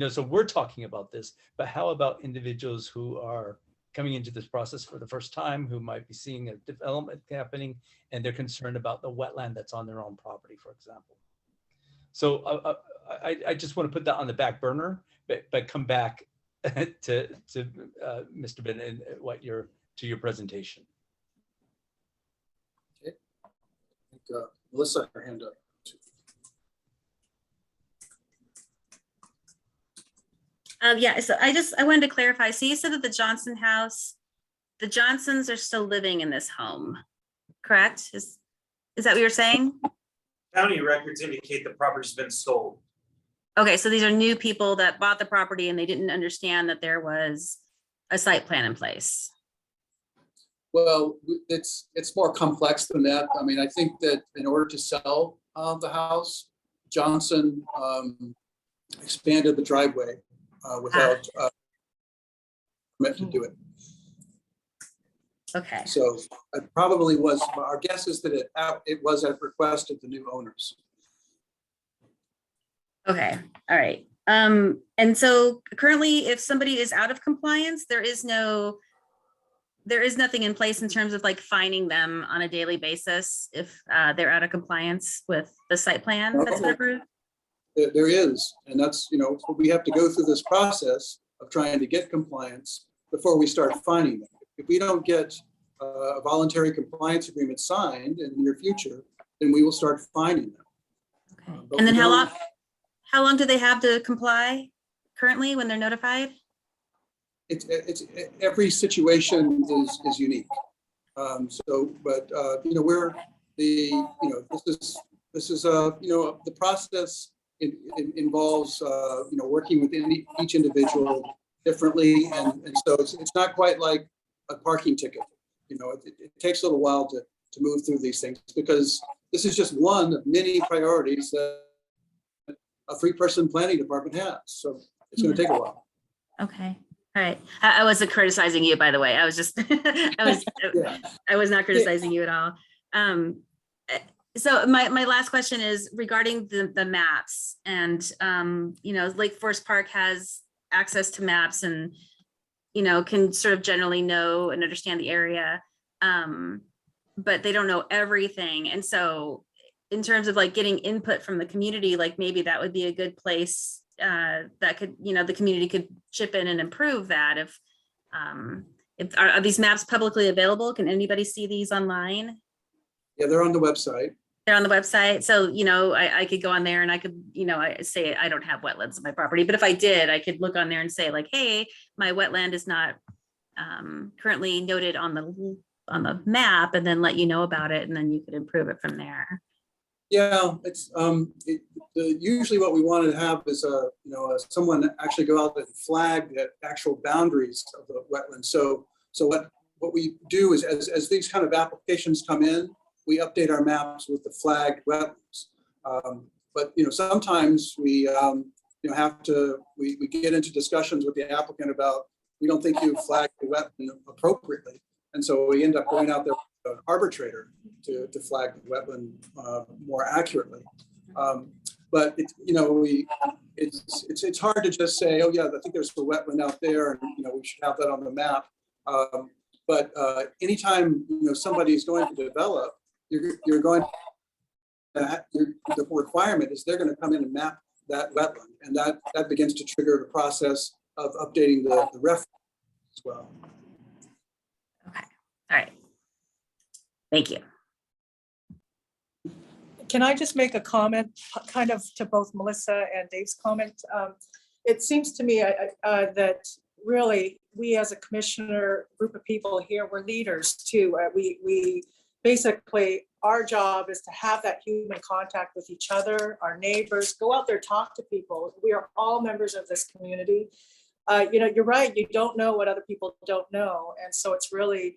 [SPEAKER 7] So we're talking about this, but how about individuals who are coming into this process for the first time, who might be seeing a development happening and they're concerned about the wetland that's on their own property, for example. So I just want to put that on the back burner, but come back to Mr. Ben and to your presentation.
[SPEAKER 5] Okay. I think Melissa had her hand up.
[SPEAKER 3] Yeah, so I wanted to clarify. So you said that the Johnson house, the Johnsons are still living in this home, correct? Is that what you're saying?
[SPEAKER 11] County records indicate the property's been sold.
[SPEAKER 3] Okay, so these are new people that bought the property and they didn't understand that there was a site plan in place.
[SPEAKER 5] Well, it's more complex than that. I mean, I think that in order to sell the house, Johnson expanded the driveway without permit to do it.
[SPEAKER 3] Okay.
[SPEAKER 5] So it probably was, our guess is that it was at request of the new owners.
[SPEAKER 3] Okay, all right. And so currently, if somebody is out of compliance, there is nothing in place in terms of like fining them on a daily basis if they're out of compliance with the site plan that's been approved?
[SPEAKER 5] There is, and that's, we have to go through this process of trying to get compliance before we start fining them. If we don't get a voluntary compliance agreement signed in the near future, then we will start fining them.
[SPEAKER 3] Okay. And then how long do they have to comply currently when they're notified?
[SPEAKER 5] It's every situation is unique. But we're this is the process involves working with each individual differently, and so it's not quite like a parking ticket. It takes a little while to move through these things, because this is just one of many priorities that a 3-person planning department has. So it's going to take a while.
[SPEAKER 3] Okay. All right. I wasn't criticizing you, by the way. I was just, I was not criticizing you at all. So my last question is regarding the maps, and Lake Forest Park has access to maps and can sort of generally know and understand the area, but they don't know everything. And so in terms of like getting input from the community, like maybe that would be a good place that could, the community could chip in and improve that. If are these maps publicly available? Can anybody see these online?
[SPEAKER 5] Yeah, they're on the website.
[SPEAKER 3] They're on the website. So, I could go on there and I could, I say I don't have wetlands on my property, but if I did, I could look on there and say like, hey, my wetland is not currently noted on the map, and then let you know about it. And then you could improve it from there.
[SPEAKER 5] Yeah, it's, usually what we wanted to have is someone actually go out and flag the actual boundaries of the wetland. So what we do is as these kind of applications come in, we update our maps with the flagged wetlands. But sometimes we we get into discussions with the applicant about, we don't think you flagged the wetland appropriately. And so we end up going out there with an arbitrator to flag the wetland more accurately. But it's hard to just say, oh yeah, I think there's a wetland out there, and we should have that on the map. But anytime somebody is going to develop, you're going to, the requirement is they're going to come in and map that wetland, and that begins to trigger the process of updating the reference as well.
[SPEAKER 3] Okay, all right. Thank you.
[SPEAKER 1] Can I just make a comment kind of to both Melissa and Dave's comment? It seems to me that really we as a commissioner group of people here, we're leaders too. We basically, our job is to have that human contact with each other, our neighbors, go out there, talk to people. We are all members of this community. You're right, you don't know what other people don't know. And so it's really,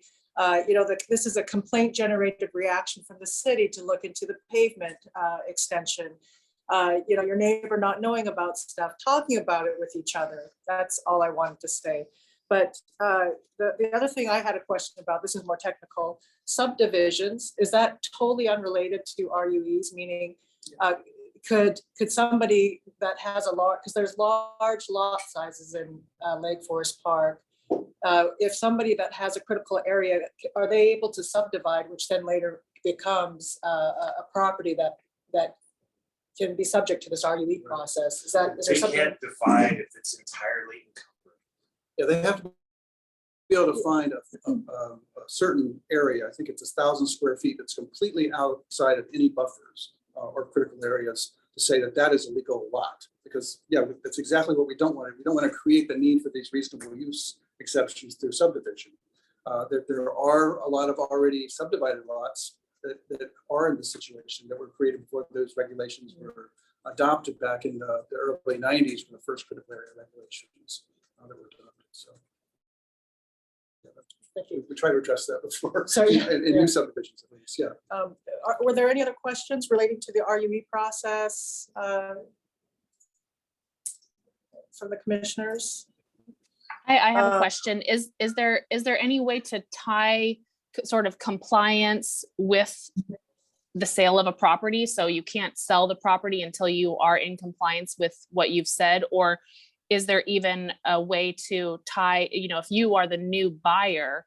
[SPEAKER 1] this is a complaint generated reaction from the city to look into the pavement extension. Your neighbor not knowing about stuff, talking about it with each other. That's all I wanted to say. But the other thing I had a question about, this is more technical, subdivisions, is that totally unrelated to RUEs? Meaning, could somebody that has a lot, because there's large lot sizes in Lake Forest Park, if somebody that has a critical area, are they able to subdivide, which then later becomes a property that can be subject to this RUE process? Is there
[SPEAKER 11] They
[SPEAKER 1] something?
[SPEAKER 11] can't divide if it's entirely encumbered.
[SPEAKER 5] Yeah, they have to be able to find a certain area. I think it's 1,000 square feet that's completely outside of any buffers or critical areas to say that is a legal lot. Because yeah, that's exactly what we don't want. We don't want to create the need for these reasonable use exceptions through subdivision. There are a lot of already subdivided lots that are in the situation that were created before those regulations were adopted back in the early 90s when the first critical area regulations that were adopted. So yeah, we try to address that before.
[SPEAKER 1] So,
[SPEAKER 5] in new subdivisions at least, yeah.
[SPEAKER 1] Were there any other questions relating to the RUE process from the commissioners?
[SPEAKER 6] I have a question. Is there any way to tie sort of compliance with the sale of a property? So you can't sell the property until you are in compliance with what you've said? Or is there even a way to tie, if you are the new buyer,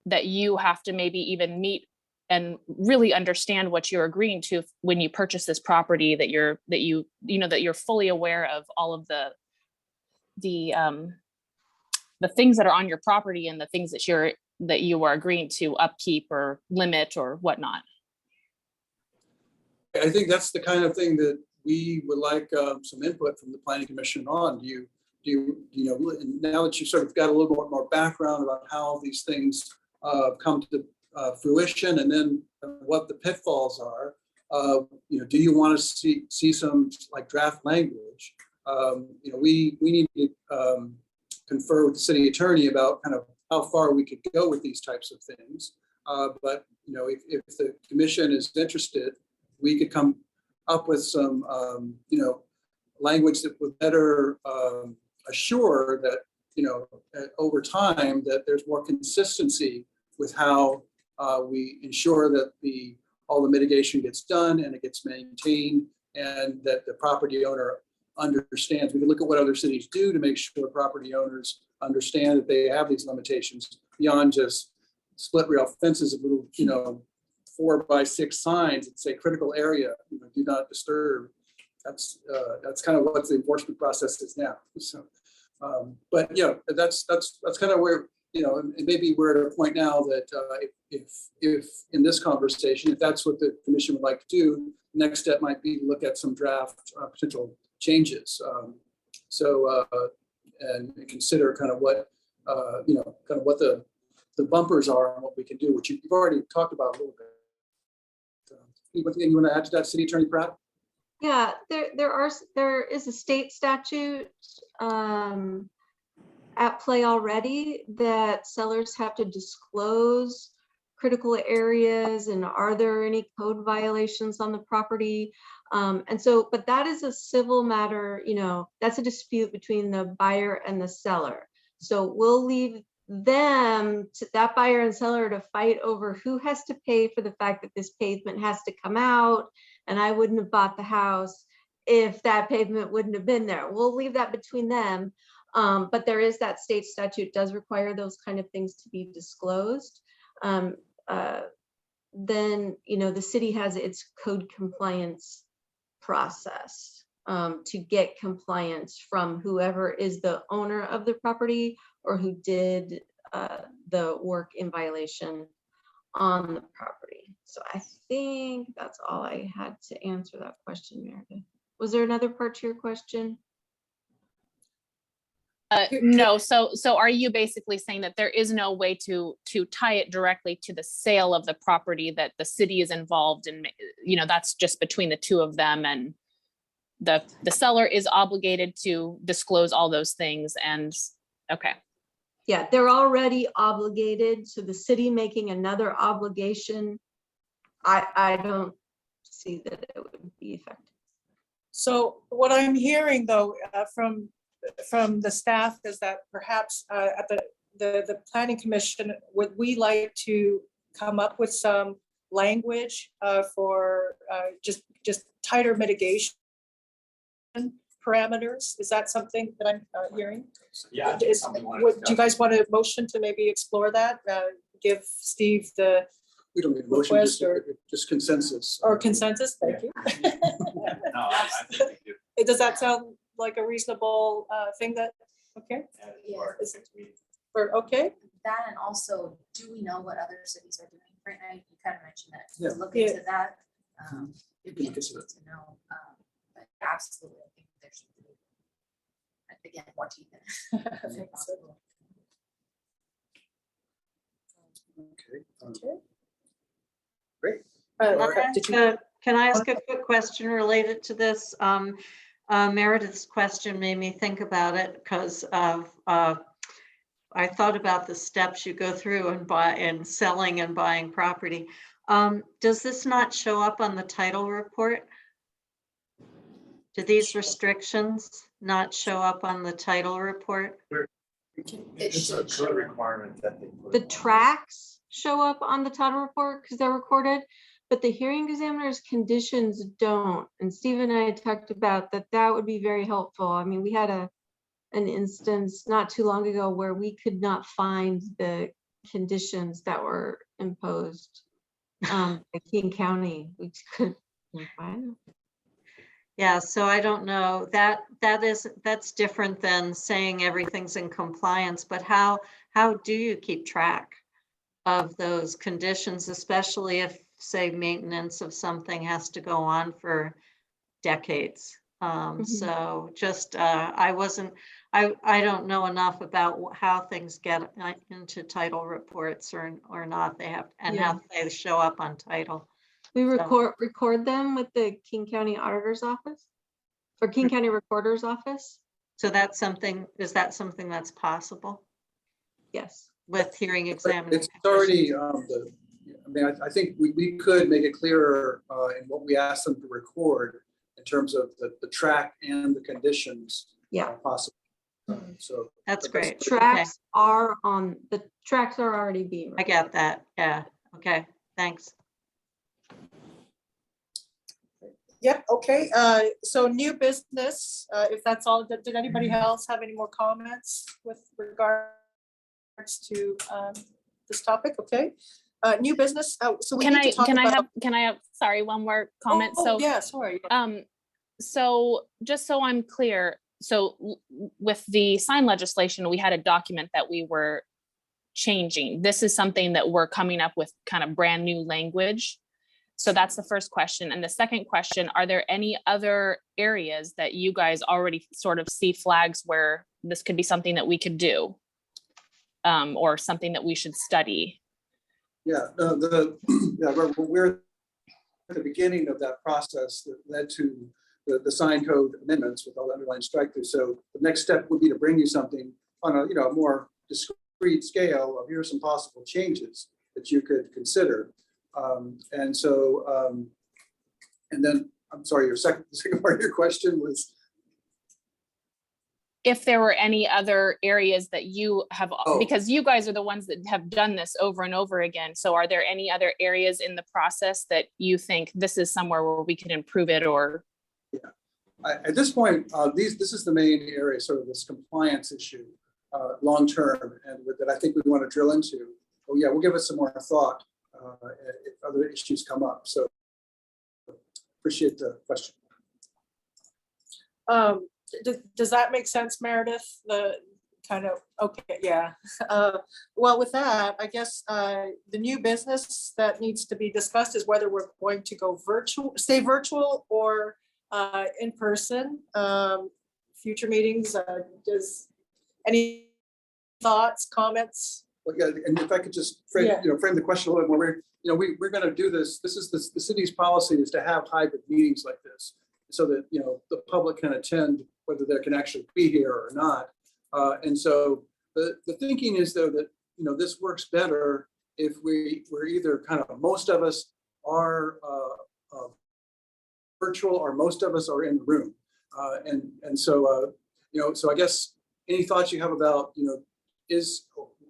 [SPEAKER 6] that you have to maybe even meet and really understand what you're agreeing to when you purchase this property, that you're fully aware of all of the things that are on your property and the things that you are agreeing to upkeep or limit or whatnot?
[SPEAKER 5] I think that's the kind of thing that we would like some input from the Planning Commission on. Do you now that you sort of got a little more background about how these things come to fruition, and then what the pitfalls are, do you want to see some like draft language? We need to confer with the city attorney about kind of how far we could go with these types of things. But if the commission is interested, we could come up with some language that would better assure that over time that there's more consistency with how we ensure that all the mitigation gets done and it gets maintained, and that the property owner understands. We can look at what other cities do to make sure property owners understand that they have these limitations beyond just split rail fences of little 4x6 signs that say critical area, do not disturb. That's kind of what the enforcement process is now. So, but that's kind of where and maybe we're at a point now that if in this conversation, if that's what the commission would like to do, the next step might be to look at some draft potential changes. And consider kind of what kind of what the bumpers are and what we can do, which you've already talked about a little bit. anything you want to add to that, City Attorney Pratt?
[SPEAKER 8] Yeah, there is a state statute at play already that sellers have to disclose critical areas and are there any code violations on the property. And so, but that is a civil matter, you know, that's a dispute between the buyer and the seller. So we'll leave them, that buyer and seller, to fight over who has to pay for the fact that this pavement has to come out, and I wouldn't have bought the house if that pavement wouldn't have been there. We'll leave that between them. But there is that state statute does require those kind of things to be disclosed. Then, you know, the city has its code compliance process to get compliance from whoever is the owner of the property or who did the work in violation on the property. So I think that's all I had to answer that question, Meredith. Was there another part to your question?
[SPEAKER 6] No, so are you basically saying that there is no way to tie it directly to the sale of the property, that the city is involved in, you know, that's just between the two of them, and the seller is obligated to disclose all those things? And okay.
[SPEAKER 8] Yeah, they're already obligated. So the city making another obligation, I don't see that it would be effective.
[SPEAKER 1] So what I'm hearing though, from the staff is that perhaps at the planning commission, would we like to come up with some language for just tighter mitigation parameters? Is that something that I'm hearing?
[SPEAKER 2] Yeah. I think it's something we wanna
[SPEAKER 1] Do you
[SPEAKER 2] discuss.
[SPEAKER 1] guys want a motion to maybe explore that? Give Steve the
[SPEAKER 5] We don't need a motion,
[SPEAKER 1] Request
[SPEAKER 5] just consensus.
[SPEAKER 1] or consensus? Thank you.
[SPEAKER 2] No, I think we do.
[SPEAKER 1] Does that sound like a reasonable thing that, okay?
[SPEAKER 4] Yeah.
[SPEAKER 1] Or, okay,
[SPEAKER 4] That, and also, do we know what other cities are doing right now? You kind of mentioned that.
[SPEAKER 5] Yeah.
[SPEAKER 4] Look into that. It'd be
[SPEAKER 5] Look into
[SPEAKER 4] interesting to know. But absolutely, I think there should be, again, more teeth in it.
[SPEAKER 1] I think so.
[SPEAKER 5] Okay. Great.
[SPEAKER 1] Did you?
[SPEAKER 12] Can I ask a quick question related to this? Meredith's question made me think about it because of, I thought about the steps you go through in selling and buying property. Does this not show up on the title report? Do these restrictions not show up on the title report?
[SPEAKER 11] It's a code requirement that they put
[SPEAKER 8] The
[SPEAKER 11] on.
[SPEAKER 8] tracks show up on the title report because they're recorded, but the hearing examiner's conditions don't. And Steve and I talked about that would be very helpful. I mean, we had an instance not too long ago where we could not find the conditions that were imposed by King County. We just couldn't find them.
[SPEAKER 12] Yeah, so I don't know, that's different than saying everything's in compliance, but how do you keep track of those conditions, especially if, say, maintenance of something has to go on for decades? So just, I don't know enough about how things get into title reports or not, they have, and how they show up on title.
[SPEAKER 8] We record them with the King County Auditor's Office or King County Recorder's Office.
[SPEAKER 12] So that's something, is that something that's possible
[SPEAKER 8] Yes.
[SPEAKER 12] with hearing examining?
[SPEAKER 5] It's already, I think we could make it clearer in what we ask them to record in terms of the track and the conditions.
[SPEAKER 8] Yeah.
[SPEAKER 5] Possible. So.
[SPEAKER 12] That's great.
[SPEAKER 8] Tracks are already being.
[SPEAKER 12] I get that. Yeah. Okay. Thanks.
[SPEAKER 1] Yep, okay, so new business, if that's all, did anybody else have any more comments with regards to this topic? Okay, new business, so we need to talk about.
[SPEAKER 6] Can I have, sorry, one more comment?
[SPEAKER 1] Oh, yeah, sorry.
[SPEAKER 6] So just so I'm clear, so with the sign legislation, we had a document that we were changing. This is something that we're coming up with kind of brand new language. So that's the first question. And the second question, are there any other areas that you guys already sort of see flags where this could be something that we could do? Or something that we should study?
[SPEAKER 5] Yeah, we're at the beginning of that process that led to the sign code amendments with all the underlined strike through. So the next step would be to bring you something on a, a more discrete scale of here's some possible changes that you could consider. And then, I'm sorry, the second part of your question was?
[SPEAKER 6] If there were any other areas that you have,
[SPEAKER 5] Oh.
[SPEAKER 6] because you guys are the ones that have done this over and over again. So are there any other areas in the process that you think this is somewhere where we can improve it or?
[SPEAKER 5] Yeah, at this point, this is the main area, sort of this compliance issue, long term, and that I think we want to drill into. Oh yeah, we'll give it some more thought if other issues come up. So appreciate the question.
[SPEAKER 1] Does that make sense, Meredith? The kind of, okay, yeah. Well, with that, I guess the new business that needs to be discussed is whether we're going to go stay virtual or in person. Future meetings, does any thoughts, comments?
[SPEAKER 5] Well, yeah, and if I could just frame, frame the question a little bit more, we're going to do this. This is the city's policy is to have hybrid meetings like this, so that the public can attend whether they can actually be here or not. And so the thinking is though that this works better if we're either kind of most of us are virtual or most of us are in the room. And so so I guess any thoughts you have about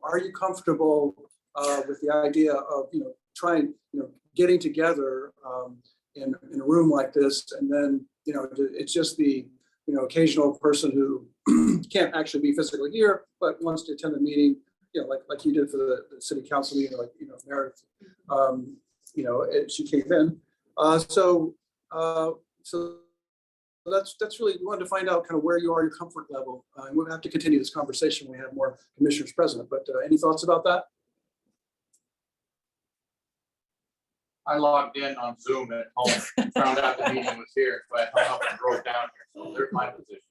[SPEAKER 5] are you comfortable with the idea of trying getting together in a room like this, and then it's just the occasional person who can't actually be physically here but wants to attend the meeting, like you did for the city council meeting, like Meredith, she came in. So that's really, we wanted to find out kind of where you are, your comfort level, and we'll have to continue this conversation when we have more commissioners present. But any thoughts about that?
[SPEAKER 2] I logged in on Zoom at home, found out the meeting was here, so I hung up and drove down here. So there's my position.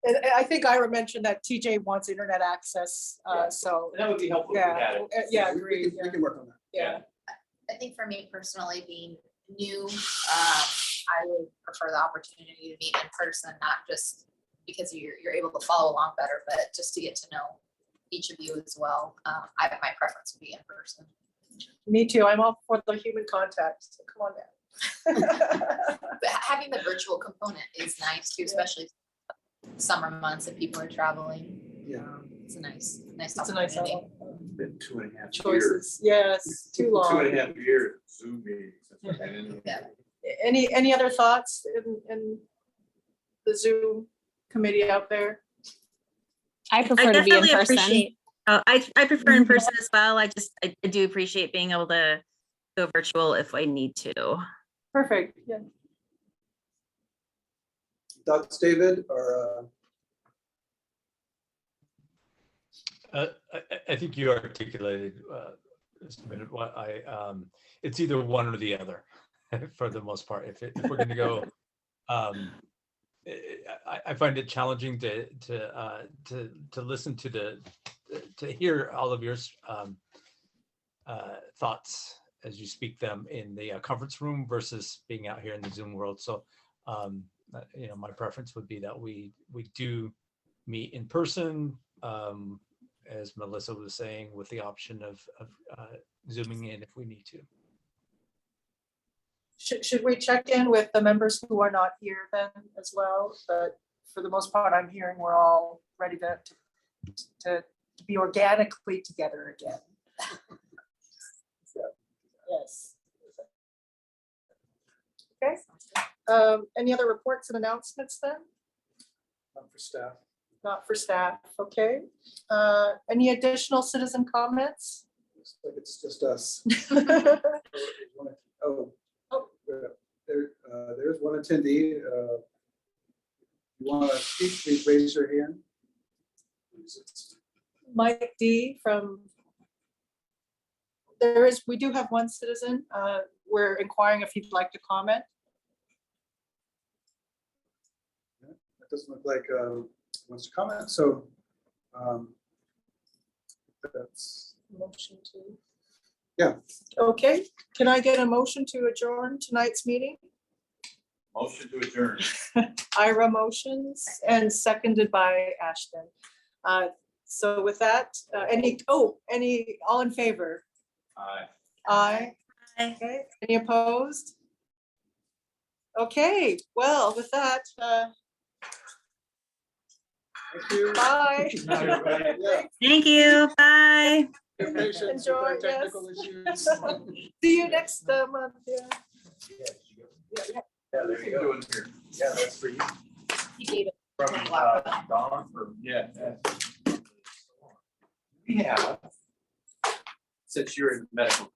[SPEAKER 1] And I think Ira mentioned that TJ wants internet access, so.
[SPEAKER 2] That would be helpful if we had it.
[SPEAKER 1] Yeah,
[SPEAKER 5] we
[SPEAKER 1] agreed.
[SPEAKER 5] can work on that.
[SPEAKER 1] Yeah.
[SPEAKER 4] I think for me personally, being new, I would prefer the opportunity to meet in person, not just because you're able to follow along better, but just to get to know each of you as well. My preference would be in person.
[SPEAKER 1] Me too. I'm all for the human contact. So come on down.
[SPEAKER 4] But having the virtual component is nice too, especially summer months if people are traveling.
[SPEAKER 5] Yeah.
[SPEAKER 4] It's a nice
[SPEAKER 1] It's a nice
[SPEAKER 4] opportunity.
[SPEAKER 2] Been 2.5 years.
[SPEAKER 1] Choices. Yes, too long.
[SPEAKER 2] 2.5 years Zoom meetings. Since I've been in here.
[SPEAKER 4] Yeah.
[SPEAKER 1] Any other thoughts in the Zoom committee out there?
[SPEAKER 6] I prefer to be in
[SPEAKER 3] definitely
[SPEAKER 6] person.
[SPEAKER 3] appreciate- I prefer in person as well. I do appreciate being able to go virtual if I need to.
[SPEAKER 1] Perfect. Yeah.
[SPEAKER 5] Thoughts, David, or?
[SPEAKER 7] I think you articulated just a minute what it's either one or the other for the most part. If we're going to go, I find it challenging to listen to hear all of your thoughts as you speak them in the conference room versus being out here in the Zoom world. So, my preference would be that we do meet in person, as Melissa was saying, with the option of Zooming in if we need to.
[SPEAKER 1] Should we check in with the members who are not here then as well? But for the most part, I'm hearing we're all ready to be organically together again. So, yes. Okay. Any other reports and announcements then?
[SPEAKER 5] Not for staff.
[SPEAKER 1] Not for staff. Okay. Any additional citizen comments?
[SPEAKER 5] Looks like it's just us. There's one attendee. You want to speak, please raise your hand.
[SPEAKER 1] Mike D from, we do have one citizen. We're inquiring if he'd like to comment.
[SPEAKER 5] That doesn't look like wants to comment, so that's
[SPEAKER 1] Motion to. Okay, can I get a motion to adjourn tonight's meeting?
[SPEAKER 2] Motion to adjourn.
[SPEAKER 1] Ira motions and seconded by Ashton. So with that, any, all in favor?
[SPEAKER 2] Aye.
[SPEAKER 1] Aye.
[SPEAKER 3] Aye.
[SPEAKER 1] Okay, any opposed? Okay, well, with that,
[SPEAKER 5] Thank you.
[SPEAKER 1] bye.
[SPEAKER 5] Yeah,
[SPEAKER 3] Thank you. Bye.
[SPEAKER 5] your patience with our
[SPEAKER 1] Enjoy, yes.
[SPEAKER 5] technical issues.
[SPEAKER 1] See you next month, yeah.
[SPEAKER 2] Yeah, there you go. Yeah, that's for you.
[SPEAKER 4] You gave it.
[SPEAKER 2] From Dawn for, yeah. We have, since you're in medical